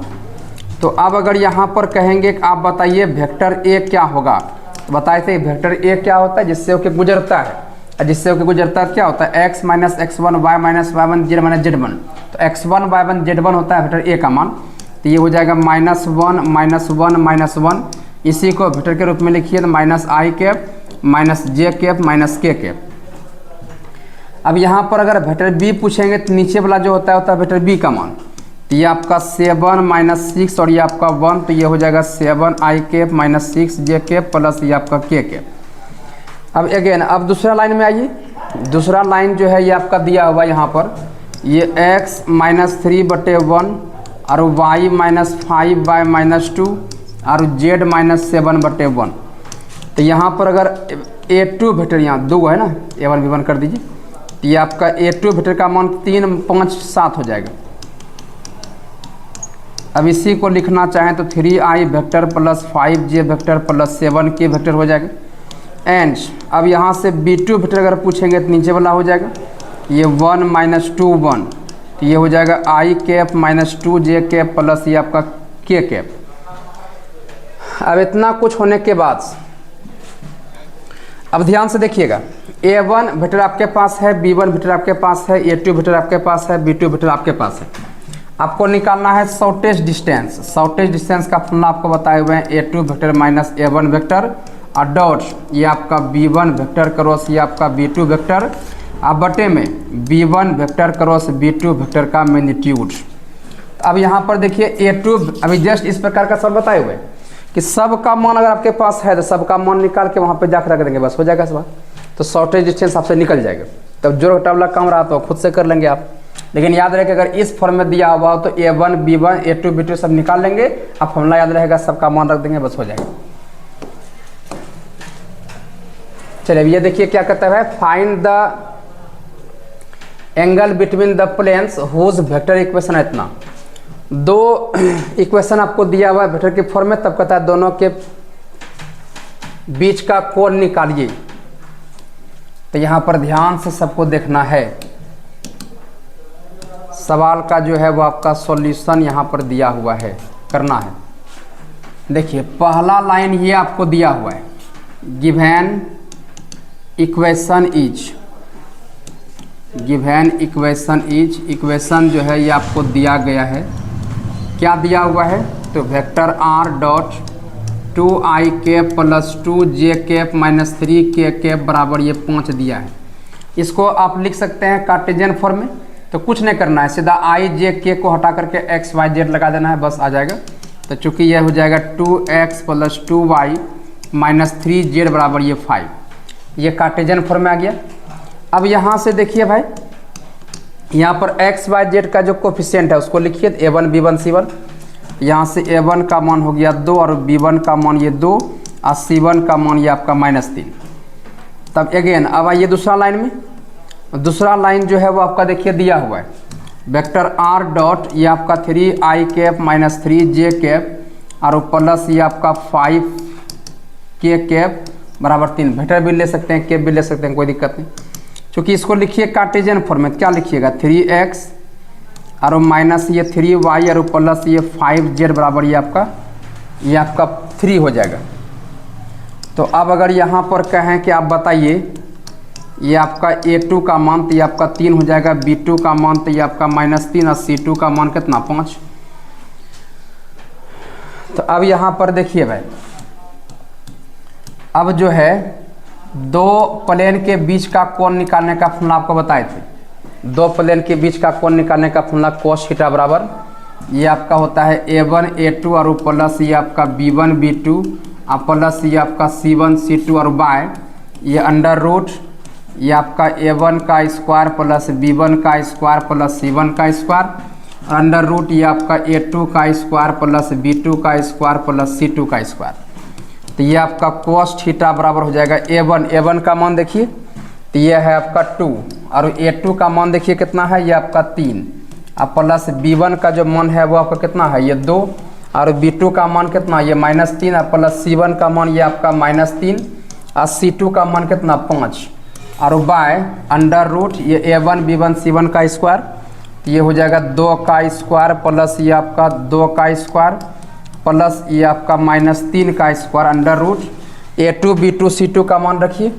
तो अब अगर यहाँ पर कहेंगे कि आप बताइए वेक्टर ए क्या होगा, तो बताए थे वेक्टर ए क्या होता है, जिससे होकर गुजरता है, और जिससे होकर गुजरता है क्या होता है x minus x1 y minus y1 z minus z1। तो x1 y1 z1 होता है वेक्टर ए का मान। तो ये हो जाएगा -1 -1 -1। इसी को वेक्टर के रूप में लिखिए तो -i cap minus j cap minus k cap. अब यहाँ पर अगर वेक्टर बी पूछेंगे तो नीचे वाला जो होता है वेक्टर बी का मान। तो ये आपका 7 -6 और ये आपका 1, तो ये हो जाएगा 7i cap minus 6j cap plus ये आपका k कैप। अब अगेन अब दूसरा लाइन में आइए। दूसरा लाइन जो है ये आपका दिया हुआ यहाँ पर, ये x -3/1 और y -5 बाय -2 और z -7/1। तो यहाँ पर अगर a2 वेक्टर यहाँ 2 है ना, a1 b1 कर दीजिए। तो ये आपका a2 वेक्टर का मान 3 5 7 हो जाएगा। अब इसी को लिखना चाहें तो 3i vector plus 5j vector plus 7k vector हो जाएगा। एंड अब यहाँ से b2 वेक्टर अगर पूछेंगे तो नीचे वाला हो जाएगा, ये 1 -2 1। तो ये हो जाएगा i cap minus 2j cap plus ये आपका k कैप। अब इतना कुछ होने के बाद अब ध्यान से देखिएगा, a1 वेक्टर आपके पास है, b1 वेक्टर आपके पास है, a2 वेक्टर आपके पास है, b2 वेक्टर आपके पास है। आपको निकालना है शॉर्टेस्ट डिस्टेंस। शॉर्टेस्ट डिस्टेंस का फॉर्मूला आपको बताए हुए हैं, a2 vector minus a1 vector और डॉट ये आपका b1 वेक्टर क्रॉस ये आपका b2 वेक्टर, अब बटे में b1 vector cross b2 vector का मैग्नीट्यूड। अब यहाँ पर देखिए a2 अभी जस्ट इस प्रकार का सब बताए हुए कि सब का मान अगर आपके पास है तो सब का मान निकाल के वहाँ पे जाकर रख देंगे, बस हो जाएगा सब। तो शॉर्टेज डिस्टेंस आपसे निकल जाएगा। तब जो टावला कम रहा तो खुद से कर लेंगे आप, लेकिन याद रहे कि अगर इस फॉर्म में दिया हुआ हो तो a1 b1 a2 b2 सब निकाल लेंगे। अब फॉर्मूला याद रहेगा, सबका मान रख देंगे, बस हो जाएगा। चलिए ये देखिए क्या कहता है, find the angle between the planes whose vector equation है इतना। दो इक्वेशन आपको दिया हुआ है वेक्टर के फॉर्म में, तब कहता है दोनों के बीच का कोण निकालिए। तो यहाँ पर ध्यान से सबको देखना है, सवाल का जो है वो आपका सॉल्यूशन यहाँ पर दिया हुआ है, करना है। देखिए पहला लाइन ये आपको दिया हुआ है, given equation is, given equation is, equation जो है ये आपको दिया गया है। क्या दिया हुआ है तो vector r dot 2i cap plus 2j cap minus 3k cap बराबर ये 5 दिया है। इसको आप लिख सकते हैं कार्टेशियन फॉर्म में। तो कुछ नहीं करना है, सीधा i j k को हटा करके x y z लगा देना है, बस आ जाएगा। तो चूंकि यह हो जाएगा 2x plus 2y minus 3z बराबर ये 5, ये कार्टेशियन फॉर्म में आ गया। अब यहाँ से देखिए भाई, यहाँ पर x y z का जो कोफिशिएंट है उसको लिखिए, a1 b1 c1। यहाँ से a1 का मान हो गया 2 और b1 का मान ये 2 और c1 का मान ये आपका -3। तब अगेन अब आइए दूसरा लाइन में। दूसरा लाइन जो है वो आपका देखिए दिया हुआ है, वेक्टर r डॉट ये आपका 3i cap minus 3j cap और प्लस ये आपका 5k कैप बराबर 3। वेक्टर भी ले सकते हैं, कैप भी ले सकते हैं, कोई दिक्कत नहीं। चूँकि इसको लिखिए कार्टेशियन फॉर्म में, क्या लिखिएगा 3x और माइनस ये 3y और प्लस ये 5z बराबर ये आपका 3 हो जाएगा। तो अब अगर यहाँ पर कहें कि आप बताइए ये आपका A2 का मान तो ये आपका 3 हो जाएगा, B2 का मान तो ये आपका -3 और C2 का मान कितना 5। तो अब यहाँ पर देखिए भाई, अब जो है दो प्लेन के बीच का कोण निकालने का फॉर्मूला आपको बताए थे। दो प्लेन के बीच का कोण निकालने का फॉर्मूला cos थीटा बराबर ये आपका होता है A1 A2 और प्लस ये आपका B1 B2 और प्लस ये आपका C1 C2 और बाय ये अंडर रूट ये आपका A1 का स्क्वायर प्लस B1 का स्क्वायर प्लस C1 का स्क्वायर अंडर रूट ये आपका A2 का स्क्वायर प्लस B2 का स्क्वायर प्लस C2 का स्क्वायर। तो ये आपका cos थीटा बराबर हो जाएगा A1 का मान देखिए तो ये है आपका 2 और A2 का मान देखिए कितना है ये आपका 3 और प्लस B1 का जो मान है वो आपका कितना है ये 2 और B2 का मान कितना ये -3 और प्लस C1 का मान ये आपका -3 और C2 का मान कितना 5 और बाय अंडर रूट ये A1 B1 C1 का स्क्वायर तो ये हो जाएगा 2 का स्क्वायर प्लस ये आपका 2 का स्क्वायर प्लस ये आपका -3 का square under root A2 B2 C2 का मान रखिए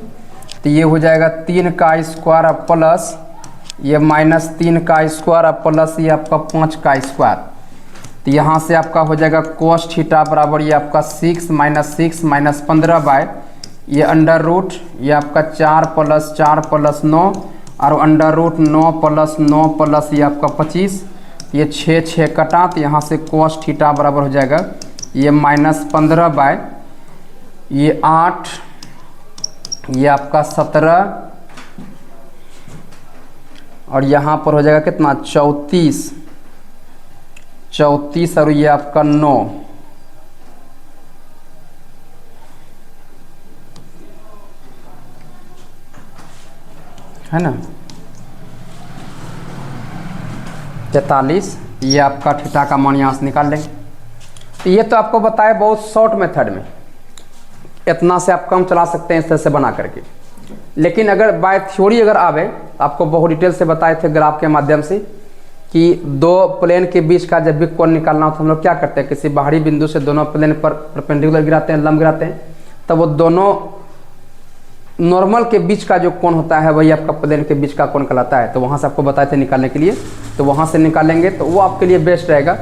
तो ये हो जाएगा 3 का स्क्वायर प्लस ये -3 का स्क्वायर प्लस ये आपका 5 का स्क्वायर। तो यहाँ से आपका हो जाएगा cos थीटा बराबर ये आपका 6 - 15 बाय ये अंडर रूट ये आपका 4 प्लस 9 और अंडर रूट 9 प्लस 9 प्लस ये आपका 25 ये 6 कटा तो यहाँ से cos थीटा बराबर हो जाएगा ये -15 बाय ये 8 ये आपका 17 और यहाँ पर हो जाएगा कितना 34 और ये आपका 9 है ना 43 ये आपका थीटा का मान यहाँ से निकाल लेंगे। तो ये तो आपको बताया बहुत शॉर्ट मेथड में, इतना से आप काम चला सकते हैं इस तरह से बना करके। लेकिन अगर बाय थ्योरी अगर आवे तो आपको बहुत डिटेल से बताए थे ग्राफ के माध्यम से कि दो प्लेन के बीच का जब भी कोण निकालना हो तो हम लोग क्या करते हैं किसी बाहरी बिंदु से दोनों प्लेन पर परपेंडिकुलर गिराते हैं, लंब गिराते हैं, तब वो दोनों नॉर्मल के बीच का जो कोण होता है वही आपका प्लेन के बीच का कोण कहलाता है। तो वहाँ से आपको बताए थे निकालने के लिए, तो वहाँ से निकालेंगे तो वो आपके लिए बेस्ट रहेगा।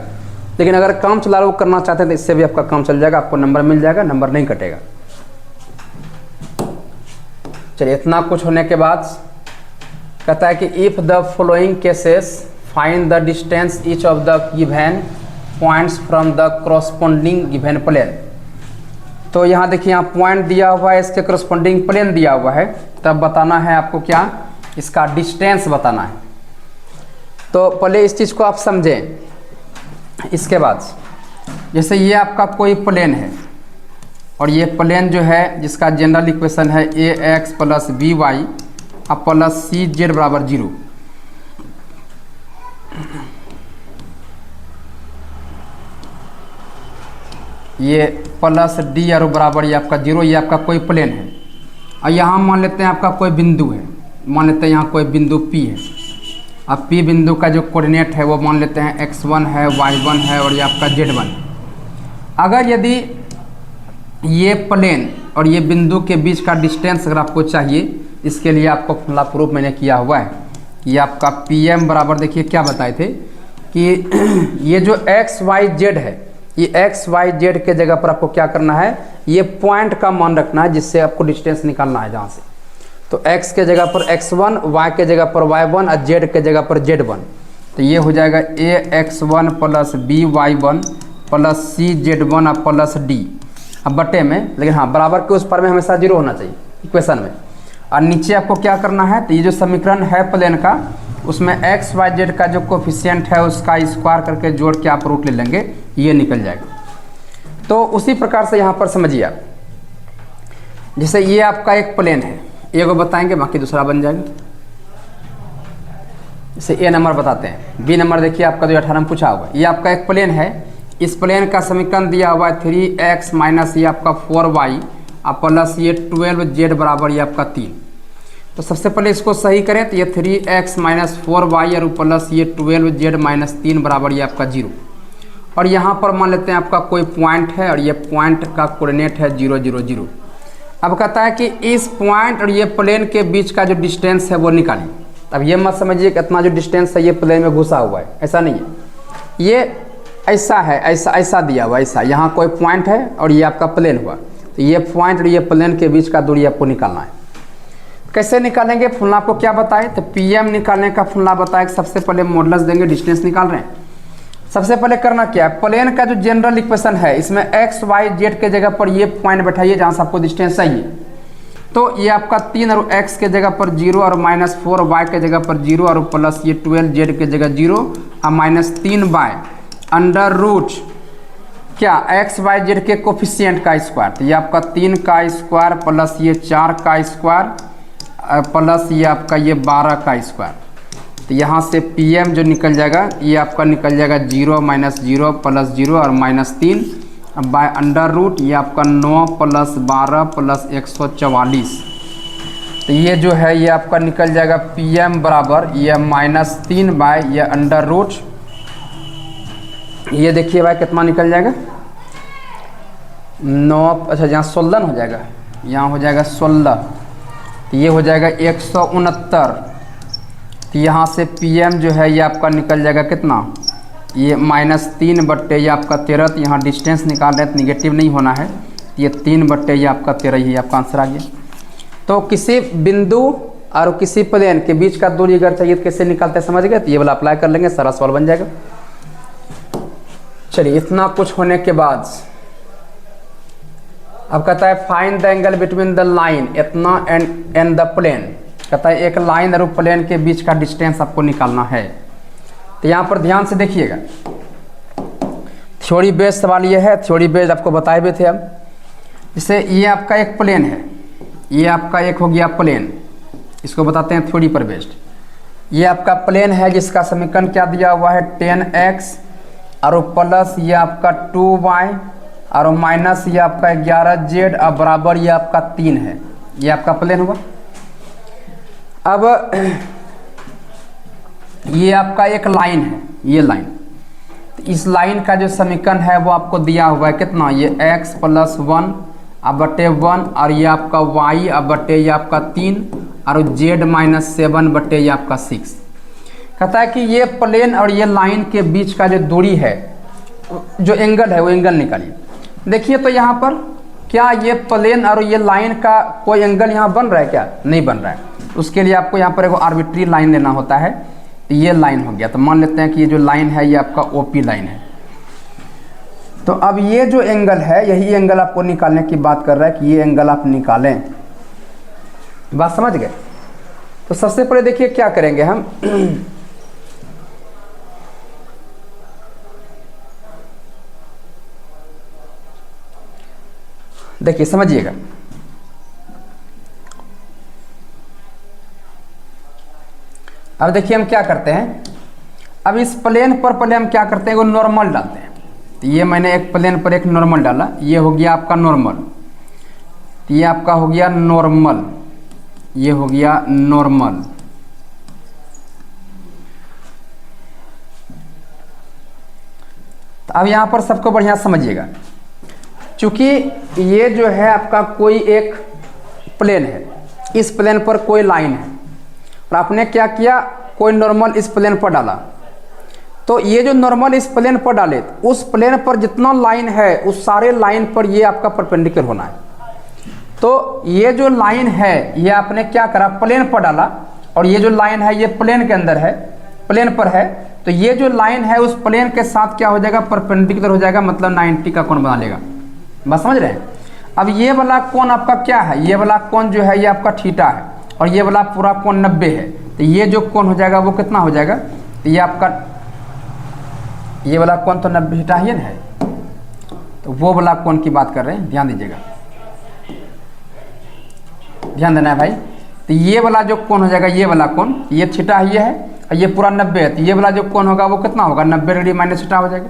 लेकिन अगर काम चला वो करना चाहते हैं तो इससे भी आपका काम चल जाएगा, आपको नंबर मिल जाएगा, नंबर नहीं कटेगा। चलिए इतना कुछ होने के बाद कहता है कि if the following cases find the distance each of the given points from the corresponding given plane. तो यहाँ देखिए यहाँ पॉइंट दिया हुआ है, इसके करस्पॉन्डिंग प्लेन दिया हुआ है, तब बताना है आपको क्या इसका डिस्टेंस बताना है। तो पहले इस चीज़ को आप समझें। इसके बाद जैसे ये आपका कोई प्लेन है और ये प्लेन जो है जिसका जनरल इक्वेशन है ax + by प्लस cz बराबर 0। ये प्लस d और बराबर ये आपका 0, ये आपका कोई प्लेन है। और यहाँ मान लेते हैं आपका कोई बिंदु है, मान लेते हैं यहाँ कोई बिंदु P है। अब P बिंदु का जो कोऑर्डिनेट है वो मान लेते हैं x1 है, y1 है और ये आपका z1। अगर यदि ये प्लेन और ये बिंदु के बीच का डिस्टेंस अगर आपको चाहिए, इसके लिए आपको फॉर्मूला प्रूफ मैंने किया हुआ है। ये आपका PM बराबर देखिए क्या बताए थे कि ये जो x y z है, ये x y z के जगह पर आपको क्या करना है, ये पॉइंट का मान रखना है जिससे आपको डिस्टेंस निकालना है जहाँ से। तो x के जगह पर x1, y के जगह पर y1 और z के जगह पर z1। तो ये हो जाएगा ax1 + by1 + cz1 plus d अब बटे में, लेकिन हाँ बराबर के उस पर में हमेशा 0 होना चाहिए इक्वेशन में। और नीचे आपको क्या करना है, तो ये जो समीकरण है प्लेन का उसमें x y z का जो कोफिशिएंट है उसका स्क्वायर करके जोड़ के आप रूट ले लेंगे, ये निकल जाएगा। तो उसी प्रकार से यहाँ पर समझिए आप, जैसे ये आपका एक प्लेन है, एगो बताएंगे बाकी दूसरा बन जाएगा। जैसे ए नंबर बताते हैं, बी नंबर देखिए आपका 2018 में पूछा हुआ है। ये आपका एक प्लेन है, इस प्लेन का समीकरण दिया हुआ है 3x - ये आपका 4y प्लस ये 12z बराबर ये आपका 3। तो सबसे पहले इसको सही करें तो ये 3x - 4y और प्लस ये 12z - 3 बराबर ये आपका 0। और यहाँ पर मान लेते हैं आपका कोई पॉइंट है और ये पॉइंट का कोऑर्डिनेट है 0 0 0। अब कहता है कि इस पॉइंट और ये प्लेन के बीच का जो डिस्टेंस है वो निकालिए। अब ये मत समझिए कि इतना जो डिस्टेंस है ये प्लेन में घुसा हुआ है, ऐसा नहीं है। ये ऐसा है, ऐसा ऐसा दिया हुआ, ऐसा यहाँ कोई पॉइंट है और ये आपका प्लेन हुआ, तो ये पॉइंट और ये प्लेन के बीच का दूरी आपको निकालना है। कैसे निकालेंगे? फॉर्मूला आपको क्या बताए? तो पीएम निकालने का फॉर्मूला बताया कि सबसे पहले मॉडुलस देंगे, डिस्टेंस निकाल रहे हैं। सबसे पहले करना क्या है, प्लेन का जो जनरल इक्वेशन है इसमें एक्स वाई जेड के जगह पर ये पॉइंट बैठाइए जहाँ से आपको डिस्टेंस चाहिए। तो ये आपका 3 और एक्स के जगह पर 0 और -4 वाई के जगह पर 0 और प्लस ये 12 जेड के जगह 0 और -3 वाई अंडर रूट क्या एक्स वाई जेड के कोफिशिएंट का स्क्वायर। तो ये आपका 3 का स्क्वायर प्लस ये 4 का स्क्वायर प्लस ये आपका ये 12 का स्क्वायर। तो यहाँ से पीएम जो निकल जाएगा ये आपका निकल जाएगा 0 -0 प्लस 0 और -3 बाय अंडर रूट ये आपका 9 प्लस 12 प्लस 144। तो ये जो है ये आपका निकल जाएगा पीएम बराबर ये -3 बाय ये अंडर रूट, ये देखिए भाई कितना निकल जाएगा 9, अच्छा यहाँ 16 हो जाएगा, यहाँ हो जाएगा 16, तो ये हो जाएगा 169। तो यहाँ से पीएम जो है ये आपका निकल जाएगा कितना, ये -3 बट्टे ये आपका 13। तो यहाँ डिस्टेंस निकाल रहे हैं तो निगेटिव नहीं होना है, ये 3 बट्टे ये आपका 13 ही आपका आंसर आ गया। तो किसी बिंदु और किसी प्लेन के बीच का दूरी अगर चाहिए तो कैसे निकालते हैं समझ गए? तो ये वाला अप्लाई कर लेंगे, सारा सवाल बन जाएगा। चलिए इतना कुछ होने के बाद अब कहता है find the angle between the line इतना एंड द प्लेन। कहता है एक लाइन और प्लेन के बीच का डिस्टेंस आपको निकालना है। तो यहाँ पर ध्यान से देखिएगा, थ्योरी बेस्ड सवाल ये है, थ्योरी बेस्ड आपको बताए हुए थे हम। जैसे ये आपका एक प्लेन है, ये आपका एक हो गया प्लेन, इसको बताते हैं थ्योरी पर बेस्ड। ये आपका प्लेन है जिसका समीकरण क्या दिया हुआ है 10x और प्लस ये आपका 2y और माइनस ये आपका 11z और बराबर ये आपका 3 है। ये आपका प्लेन हुआ। अब ये आपका एक लाइन है, ये लाइन, तो इस लाइन का जो समीकरण है वो आपको दिया हुआ है कितना, ये x + 1 अब बटे 1 और ये आपका y अब बटे ये आपका 3 और z - 7 बटे ये आपका 6। कहता है कि ये प्लेन और ये लाइन के बीच का जो दूरी है, जो एंगल है वो एंगल निकालिए। देखिए तो यहाँ पर क्या ये प्लेन और ये लाइन का कोई एंगल यहाँ बन रहा है क्या? नहीं बन रहा है। उसके लिए आपको यहाँ पर एक आर्बिट्री लाइन लेना होता है। ये लाइन हो गया, तो मान लेते हैं कि ये जो लाइन है ये आपका ओपी लाइन है। तो अब ये जो एंगल है यही एंगल आपको निकालने की बात कर रहा है कि ये एंगल आप निकालें। बात समझ गए? तो सबसे पहले देखिए क्या करेंगे हम देखिए समझिएगा, अब देखिए हम क्या करते हैं, अब इस प्लेन पर पहले हम क्या करते हैं वो नॉर्मल डालते हैं। तो ये मैंने एक प्लेन पर एक नॉर्मल डाला, ये हो गया आपका नॉर्मल, तो ये आपका हो गया नॉर्मल, ये हो गया नॉर्मल। तो अब यहाँ पर सबको बढ़िया समझिएगा, चूंकि ये जो है आपका कोई एक प्लेन है, इस प्लेन पर कोई लाइन है और आपने क्या किया, कोई नॉर्मल इस प्लेन पर डाला। तो ये जो नॉर्मल इस प्लेन पर डाले, उस प्लेन पर जितना लाइन है उस सारे लाइन पर ये आपका परपेंडिकुलर होना है। तो ये जो लाइन है ये आपने क्या करा, प्लेन पर डाला, और ये जो लाइन है ये प्लेन के अंदर है, प्लेन पर है। तो ये जो लाइन है उस प्लेन के साथ क्या हो जाएगा, परपेंडिकुलर हो जाएगा, मतलब 90 का कोण बना लेगा। बस समझ रहे हैं? अब ये वाला कोण आपका क्या है, ये वाला कोण जो है ये आपका थीटा है और ये वाला पूरा कोण 90 है। तो ये जो कोण हो जाएगा वो कितना हो जाएगा, तो ये आपका ये वाला कोण तो 90 थीटा ही है, तो वो वाला कोण की बात कर रहे हैं, ध्यान दीजिएगा, ध्यान देना है भाई। तो ये वाला जो कोण हो जाएगा, ये वाला कोण, ये थीटा ये है और ये पूरा 90 है, तो ये वाला जो कोण होगा वो कितना होगा, 90 डिग्री माइनस थीटा हो जाएगा।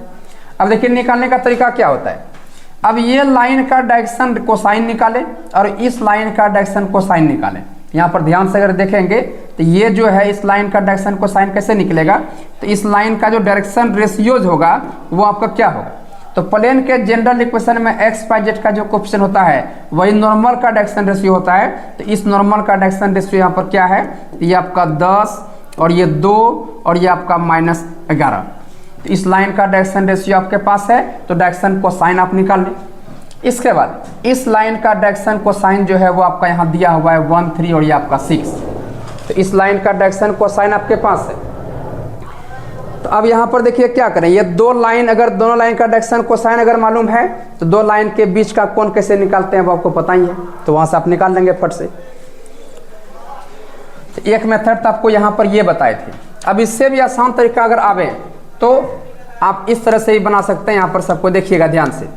अब देखिए निकालने का तरीका क्या होता है, अब ये लाइन का डायरेक्शन कोसाइन निकालें और इस लाइन का डायरेक्शन कोसाइन निकालें। यहाँ पर ध्यान से अगर देखेंगे तो ये जो है इस लाइन का डायरेक्शन कोसाइन कैसे निकलेगा, तो इस लाइन का जो डायरेक्शन रेशियोज होगा वो आपका क्या होगा, तो तो प्लेन के जनरल इक्वेशन में एक्स वाई जेड का जो कोएफिशिएंट होता है वही नॉर्मल का डायरेक्शन रेशियो होता है। तो इस नॉर्मल का डायरेक्शन रेशियो यहाँ पर क्या है, ये आपका 10 और ये 2 और ये आपका -11। तो इस लाइन का डायरेक्शन रेशियो आपके पास है, तो डायरेक्शन कोसाइन आप निकाल लें। इसके बाद इस लाइन का डायरेक्शन कोसाइन जो है वो आपका यहाँ दिया हुआ है 1 3 और ये आपका 6। तो इस लाइन का डायरेक्शन कोसाइन आपके पास है। तो अब यहाँ पर देखिए क्या करें, ये दो लाइन, अगर दोनों लाइन का डायरेक्शन कोसाइन अगर मालूम है तो दो लाइन के बीच का कोण कैसे निकालते हैं वो आपको पता ही है, तो वहाँ से आप निकाल लेंगे फट से। तो एक मेथड तो आपको यहाँ पर ये बताए थे। अब इससे भी आसान तरीका अगर आवे तो आप इस तरह से ही बना सकते हैं। यहाँ पर सबको देखिएगा ध्यान से,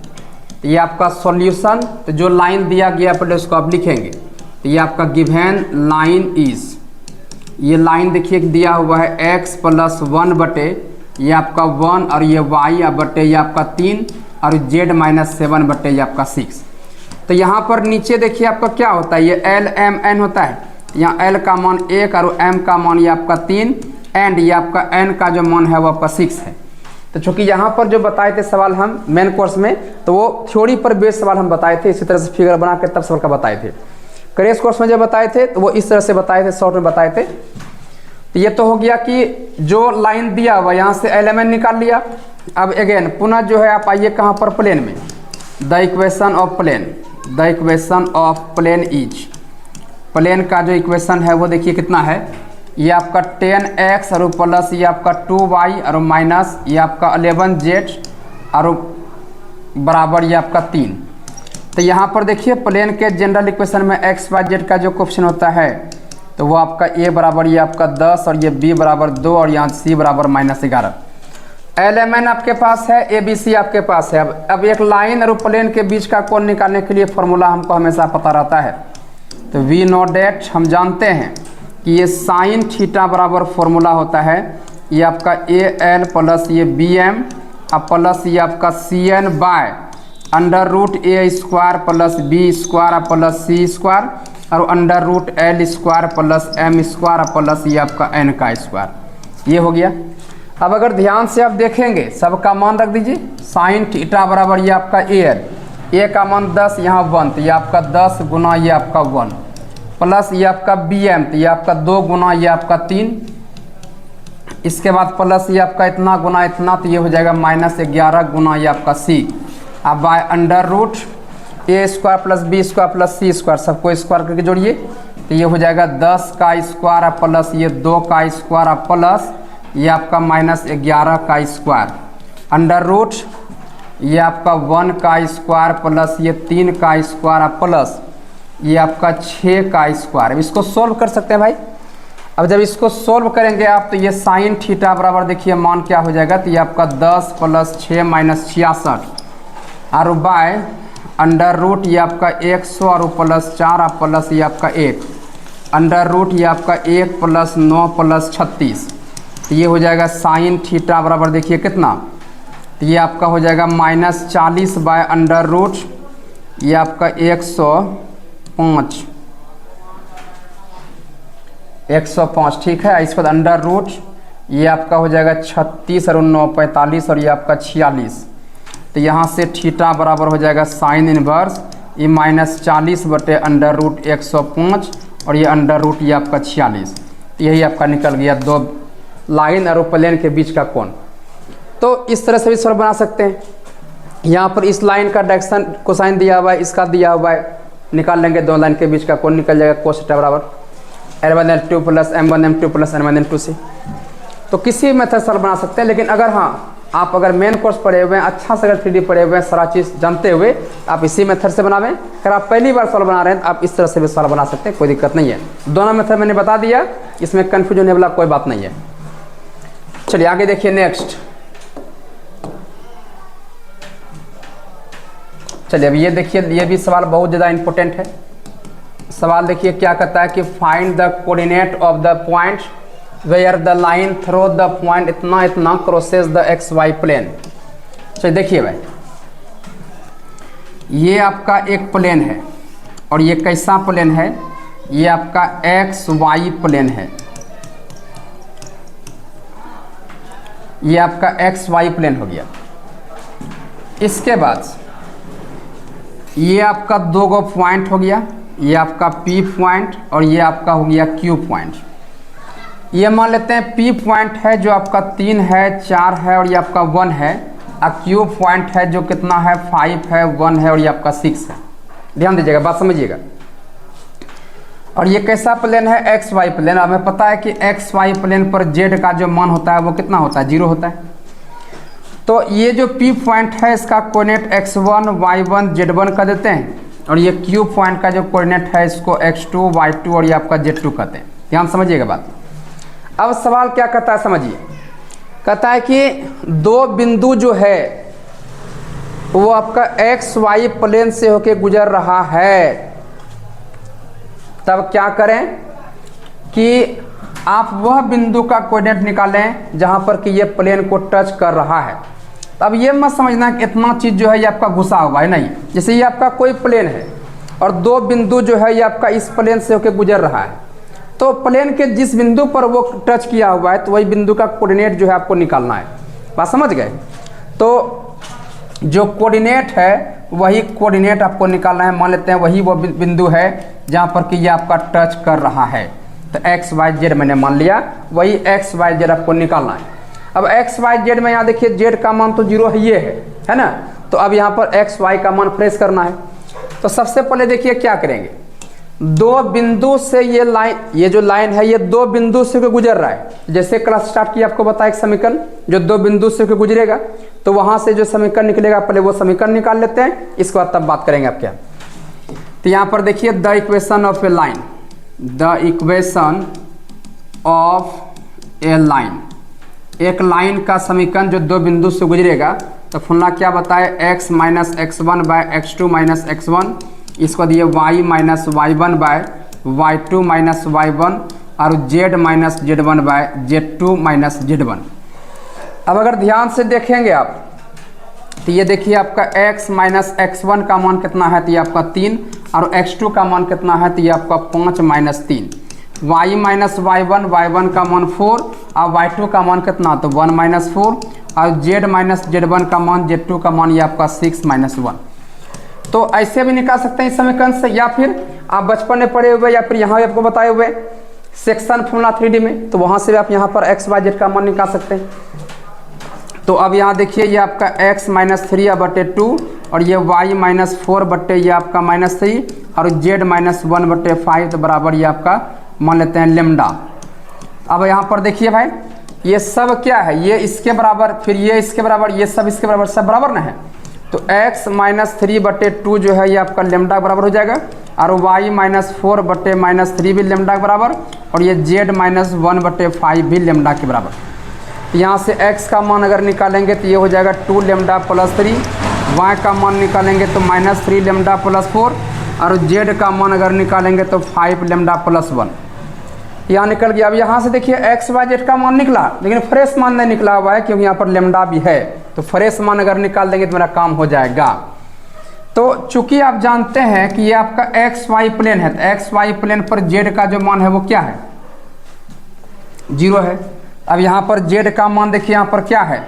ये आपका सॉल्यूशन, तो जो लाइन दिया गया पहले उसको आप लिखेंगे। तो ये आपका गिवन लाइन इज, ये लाइन देखिए दिया हुआ है x + 1 बटे ये आपका 1 और ये y बटे ये आपका 3 और z - 7 बटे ये आपका 6। तो यहाँ पर नीचे देखिए आपका क्या होता है, ये l m n होता है। यहाँ l का मान 1 और m का मान ये आपका 3 एंड ये आपका n का जो मान है वो आपका 6 है। तो चूँकि यहाँ पर जो बताए थे सवाल हम मेन कोर्स में, तो वो थ्योरी पर बेस्ड सवाल हम बताए थे, इसी तरह से फिगर बना के तब सवाल का बताए थे। क्रैश कोर्स में जब बताए थे तो वो इस तरह से बताए थे, शॉर्ट में बताए थे। तो ये तो हो गया कि जो लाइन दिया हुआ यहाँ से एलिमेंट निकाल लिया। अब अगेन पुनः जो है आप आइए कहाँ पर, प्लेन में। The equation of plane, the equation of plane is, plane का जो इक्वेशन है वो देखिए कितना है, ये आपका 10x और प्लस ये आपका 2y और माइनस ये आपका 11z और बराबर ये आपका 3। तो यहाँ पर देखिए प्लेन के जनरल इक्वेशन में x y z का जो कोएफिशिएंट होता है तो वो आपका a बराबर ये आपका 10 और ये b बराबर 2 और यहाँ c बराबर -11। एलिमेंट आपके पास है, a b c आपके पास है। अब एक लाइन और प्लेन के बीच का कोण निकालने के लिए फॉर्मूला हमको हमेशा पता रहता है। तो वी नो डेट, हम जानते हैं कि ये साइन थीटा बराबर फॉर्मूला होता है, ये आपका a l प्लस ये bm और प्लस ये आपका cn bye √a² plus b² plus c² और √l² प्लस m² प्लस ये आपका n का स्क्वायर। ये हो गया। अब अगर ध्यान से आप देखेंगे सबका मान रख दीजिए, साइन थीटा बराबर ये आपका a का मान 10 यहाँ 1, तो ये आपका 10 गुना ये आपका 1 प्लस ये आपका bm, तो ये आपका 2 गुना ये आपका 3, इसके बाद प्लस ये आपका इतना गुना इतना, तो ये हो जाएगा -11 गुना ये आपका c। अब bye √a² plus b² plus c² सबको स्क्वायर करके जोड़िए, तो ये हो जाएगा 10 का स्क्वायर प्लस ये 2 का स्क्वायर प्लस ये आपका -11 का स्क्वायर अंडर ये आपका 1 का स्क्वायर प्लस ये 3 का स्क्वायर प्लस ये आपका 6 का स्क्वायर। इसको सोल्व कर सकते हैं भाई। अब जब इसको सोल्व करेंगे आप तो ये साइन थीटा बराबर देखिए मान क्या हो जाएगा, तो ये आपका 10 प्लस 6 -66 और बाय अंडर ये आपका 100 और प्लस 4 प्लस ये आपका 1 अंडर ये आपका 1 प्लस 9 प्लस 36। तो ये हो जाएगा साइन थीटा बराबर देखिए कितना, तो ये आपका हो जाएगा -40 बाय अंडर ये आपका 105, ठीक है। इसके बाद अंडर ये आपका हो जाएगा 36 और 9 45 और ये आपका 46। तो यहाँ से थीटा बराबर हो जाएगा साइन इनवर्स ये -40 बटे अंडर √105 और ये अंडर ये आपका 46। तो यही आपका निकल गया दो लाइन और प्लेन के बीच का कोण। तो इस तरह से भी सवाल बना सकते हैं। यहाँ पर इस लाइन का डायरेक्शन कोसाइन दिया हुआ है, इसका दिया हुआ है, निकाल लेंगे दो लाइन के बीच का कोण निकल जाएगा cos थीटा बराबर L1L2 plus M1M2 plus N1N2 से। तो किसी मेथड सवाल बना सकते हैं, लेकिन अगर हाँ आप अगर मेन कोर्स पढ़े हुए हैं, अच्छा से अगर 3D पढ़े हुए हैं, सारा चीज़ जानते हुए आप इसी मेथड से बनावें। अगर आप पहली बार सवाल बना रहे हैं तो आप इस तरह से भी सवाल बना सकते हैं, कोई दिक्कत नहीं है। दोनों मेथड मैंने बता दिया, इसमें कन्फ्यूजन होने वाला कोई बात नहीं है। चलिए आगे देखिए नेक्स्ट। चलिए अब ये देखिए, ये भी सवाल बहुत ज़्यादा इंपॉर्टेंट है। सवाल देखिए क्या कहता है कि find the coordinate of the point where the line through the point इतना इतना क्रॉसेस द XY प्लेन। चलिए देखिए भाई, ये आपका एक प्लेन है और ये कैसा प्लेन है, ये आपका XY प्लेन है। ये आपका XY प्लेन हो गया। इसके बाद ये आपका दो गो पॉइंट हो गया, ये आपका P पॉइंट और ये आपका हो गया Q पॉइंट। ये मान लेते हैं P पॉइंट है जो आपका 3 है 4 है और ये आपका 1 है, और Q पॉइंट है जो कितना है 5 है 1 है और ये आपका 6 है। ध्यान दीजिएगा, बात समझिएगा। और ये कैसा प्लेन है, एक्स वाई प्लेन। हमें पता है कि एक्स वाई प्लेन पर जेड का जो मान होता है वो कितना होता है, 0 होता है। तो ये जो P पॉइंट है इसका कोऑर्डिनेट x1 y1 z1 कर देते हैं, और ये Q पॉइंट का जो कोऑर्डिनेट है इसको x2 y2 और ये आपका z2 कहते हैं। ध्यान समझिएगा बात। अब सवाल क्या कहता है समझिए, कहता है कि दो बिंदु जो है वो आपका एक्स वाई प्लेन से होके गुजर रहा है, तब क्या करें कि आप वह बिंदु का कोऑर्डिनेट निकालें जहां पर कि ये प्लेन को टच कर रहा है। अब ये मत समझना कि इतना चीज़ जो है ये आपका घुसा हुआ है, नहीं। जैसे ये आपका कोई प्लेन है और दो बिंदु जो है ये आपका इस प्लेन से होके गुजर रहा है, तो प्लेन के जिस बिंदु पर वो टच किया हुआ है तो वही बिंदु का कोऑर्डिनेट जो है आपको निकालना है। बात समझ गए। तो जो कोऑर्डिनेट है वही कोऑर्डिनेट आपको निकालना है। मान लेते हैं वही वो बिंदु है जहाँ पर कि ये आपका टच कर रहा है, तो एक्स वाई जेड मैंने मान लिया, वही एक्स वाई जेड आपको निकालना है। अब एक्स वाई जेड में यहाँ देखिए जेड का मान तो 0 ही है ना। तो अब यहाँ पर एक्स वाई का मान फ्रेश करना है। तो सबसे पहले देखिए क्या करेंगे, दो बिंदु से ये लाइन, ये जो लाइन है ये दो बिंदु से गुजर रहा है। जैसे क्लास स्टार्ट की आपको बताया एक समीकरण जो दो बिंदु से गुजरेगा, तो वहां से जो समीकरण निकलेगा पहले वो समीकरण निकाल लेते हैं, इसके बाद तब बात करेंगे आप क्या। तो यहाँ पर देखिए the equation of A line, the equation of A line, एक लाइन का समीकरण जो दो बिंदु से गुजरेगा। तो फॉर्मूला क्या बताए, x minus x1 bye x2 minus x1, इसको दिए y minus y1 bye y2 minus y1 और z minus z1 bye z2 minus z1। अब अगर ध्यान से देखेंगे आप तो ये देखिए आपका x माइनस x1 का मान कितना है, तो ये आपका 3, और x2 का मान कितना है, तो ये आपका 5 माइनस 3, y माइनस y1 का मान 4 और y2 का मान कितना, तो 1 माइनस 4, और z माइनस z1 का मान z2 का मान ये आपका 6 माइनस 1। तो ऐसे भी निकाल सकते हैं इस समीकरण से, या फिर आप बचपन में पढ़े हुए या फिर यहाँ आपको बताए हुए सेक्शन फॉर्मूला 3D में, तो वहाँ से भी आप यहाँ पर एक्स वाई जेड का मान निकाल सकते हैं। तो अब यहाँ देखिए ये आपका x माइनस 3/2 और ये y माइनस 4 ये आपका माइनस 3 और z माइनस 1/5, तो बराबर ये आपका मान लेते हैं लेमडा। अब यहाँ पर देखिए भाई ये सब क्या है, ये इसके बराबर, फिर ये इसके बराबर, ये सब इसके बराबर, सब बराबर ना है। तो x माइनस 3/2 जो है ये आपका लेमडा बराबर हो जाएगा, और y माइनस 4/-3 भी लेमडा के बराबर, और ये z माइनस 1/5 भी लेमडा के बराबर। यहाँ से x का मान अगर निकालेंगे तो ये हो जाएगा 2 लेमडा प्लस 3, y का मान निकालेंगे तो माइनस 3 लेमडा प्लस 4, और z का मान अगर निकालेंगे तो 5 लेमडा प्लस 1। यहाँ निकल गया। अब यहाँ से देखिए एक्स वाई जेड का मान निकला, लेकिन फ्रेश मान नहीं निकला हुआ है क्योंकि यहाँ पर लेमडा भी है। तो फ्रेश मान अगर निकाल देंगे तो मेरा काम हो जाएगा। तो चूंकि आप जानते हैं कि ये आपका एक्स वाई प्लेन है, तो एक्स वाई प्लेन पर जेड का जो मान है वो क्या है, 0 है। अब यहाँ पर जेड का मान देखिए यहाँ पर क्या है,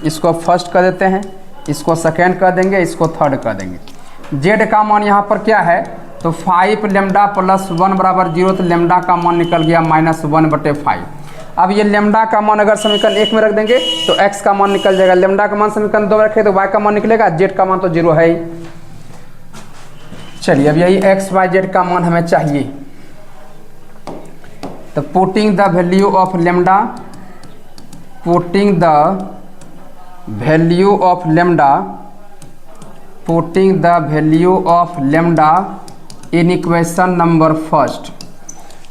इसको फर्स्ट कर देते हैं, इसको सेकेंड कर देंगे, इसको थर्ड कर देंगे। जेड का मान यहाँ पर क्या है, तो 5 लेमडा प्लस 1 बराबर 0, तो लेमडा का मान निकल गया माइनस 1/5। अब ये लेमडा का मान अगर समीकरण 1 में रख देंगे तो x का मान निकल जाएगा, लेमडा का मान समीकरण 2 में रखे तो y का मान निकलेगा, z का मान तो 0 है ही। चलिए अब यही x y z का मान हमें चाहिए। तो putting the value of lambda, putting the value of lambda, putting the value of lambda in equation number first.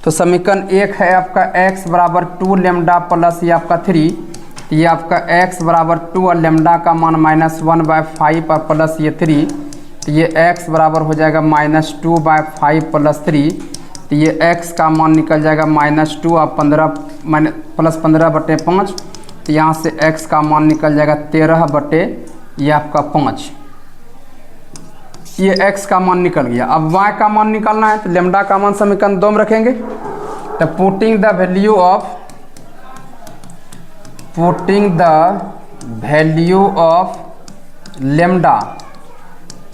तो समीकरण 1 है आपका x बराबर 2 लेमडा प्लस ये आपका 3, ये आपका x बराबर 2 और लेमडा का मान -1/5 और प्लस ये 3, तो ये x बराबर हो जाएगा -2/5 प्लस 3, तो ये x का मान निकल जाएगा -2 और 15 प्लस 15/5, तो यहाँ से x का मान निकल जाएगा 13 ये आपका 5। ये x का मान निकल गया। अब y का मान निकालना है, तो लेमडा का मान समीकरण 2 में रखेंगे। तो putting the value of lambda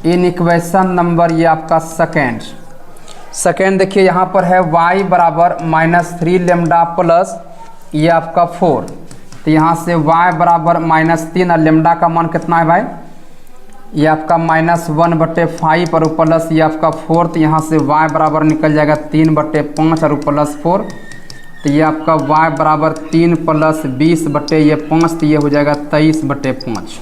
in equation number ये आपका सेकेंड देखिए यहाँ पर है y बराबर -3 लेमडा प्लस ये आपका 4, तो यहाँ से y बराबर -3 और लेमडा का मान कितना है भाई, ये आपका -1/5 और प्लस ये आपका 4, तो यहाँ से y बराबर निकल जाएगा 3/5 और प्लस 4, तो ये आपका y बराबर 3 + 20/5, तो ये हो जाएगा 23/5।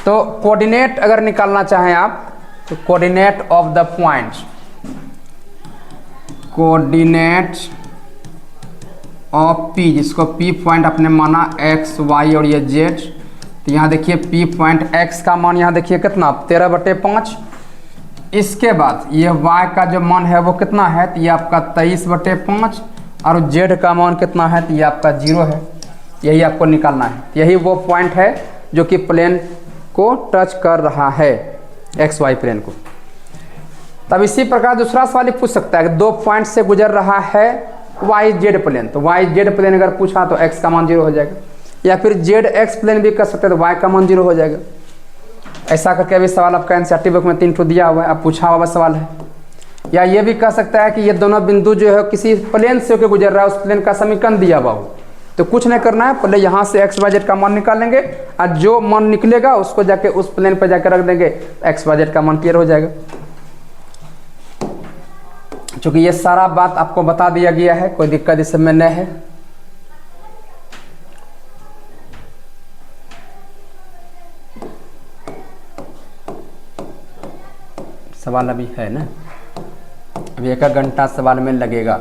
तो कोऑर्डिनेट अगर निकालना चाहें आप तो coordinate of the point, coordinate of P, जिसको P पॉइंट आपने माना x, y और ये z, तो यहाँ देखिए P पॉइंट x का मान यहाँ देखिए कितना 13/5, इसके बाद ये y का जो मान है वो कितना है, तो ये आपका 23/5 और z का मान कितना है, तो ये आपका 0 है। यही आपको निकालना है, यही वो पॉइंट है जो कि प्लेन को टच कर रहा है, एक्स वाई प्लेन को। तब इसी प्रकार दूसरा सवाल पूछ सकता है कि 2 पॉइंट से गुजर रहा है वाई जेड प्लेन, तो वाई जेड प्लेन अगर पूछा तो x का मान 0 हो जाएगा, या फिर जेड एक्स प्लेन भी कर सकते हैं तो y का मान 0 हो जाएगा। ऐसा करके अभी सवाल आपका एनसीईआरटी बुक में 3 ठो दिया हुआ है, अब पूछा हुआ सवाल है। या ये भी कह सकता है कि ये दोनों बिंदु जो है किसी प्लेन से होकर गुजर रहा है, उस प्लेन का समीकरण दिया हुआ हो, तो कुछ नहीं करना है, पहले यहाँ से एक्स वाई जेड का मान निकालेंगे और जो मान निकलेगा उसको जाके उस प्लेन पर जाकर रख देंगे, एक्स वाई जेड का मान क्लियर हो जाएगा। चूंकि ये सारा बात आपको बता दिया गया है, कोई दिक्कत इस समय नहीं है। सवाल अभी है ना, अभी 1 घंटा सवाल में लगेगा।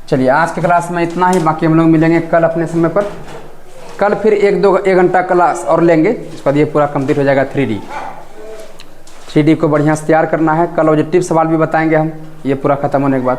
चलिए आज की क्लास में इतना ही, बाकी हम लोग मिलेंगे कल अपने समय पर। कल फिर 1 घंटा क्लास और लेंगे, उसके बाद ये पूरा कंप्लीट हो जाएगा 3D को बढ़िया से तैयार करना है। कल ऑब्जेक्टिव सवाल भी बताएंगे हम, ये पूरा खत्म होने के बाद।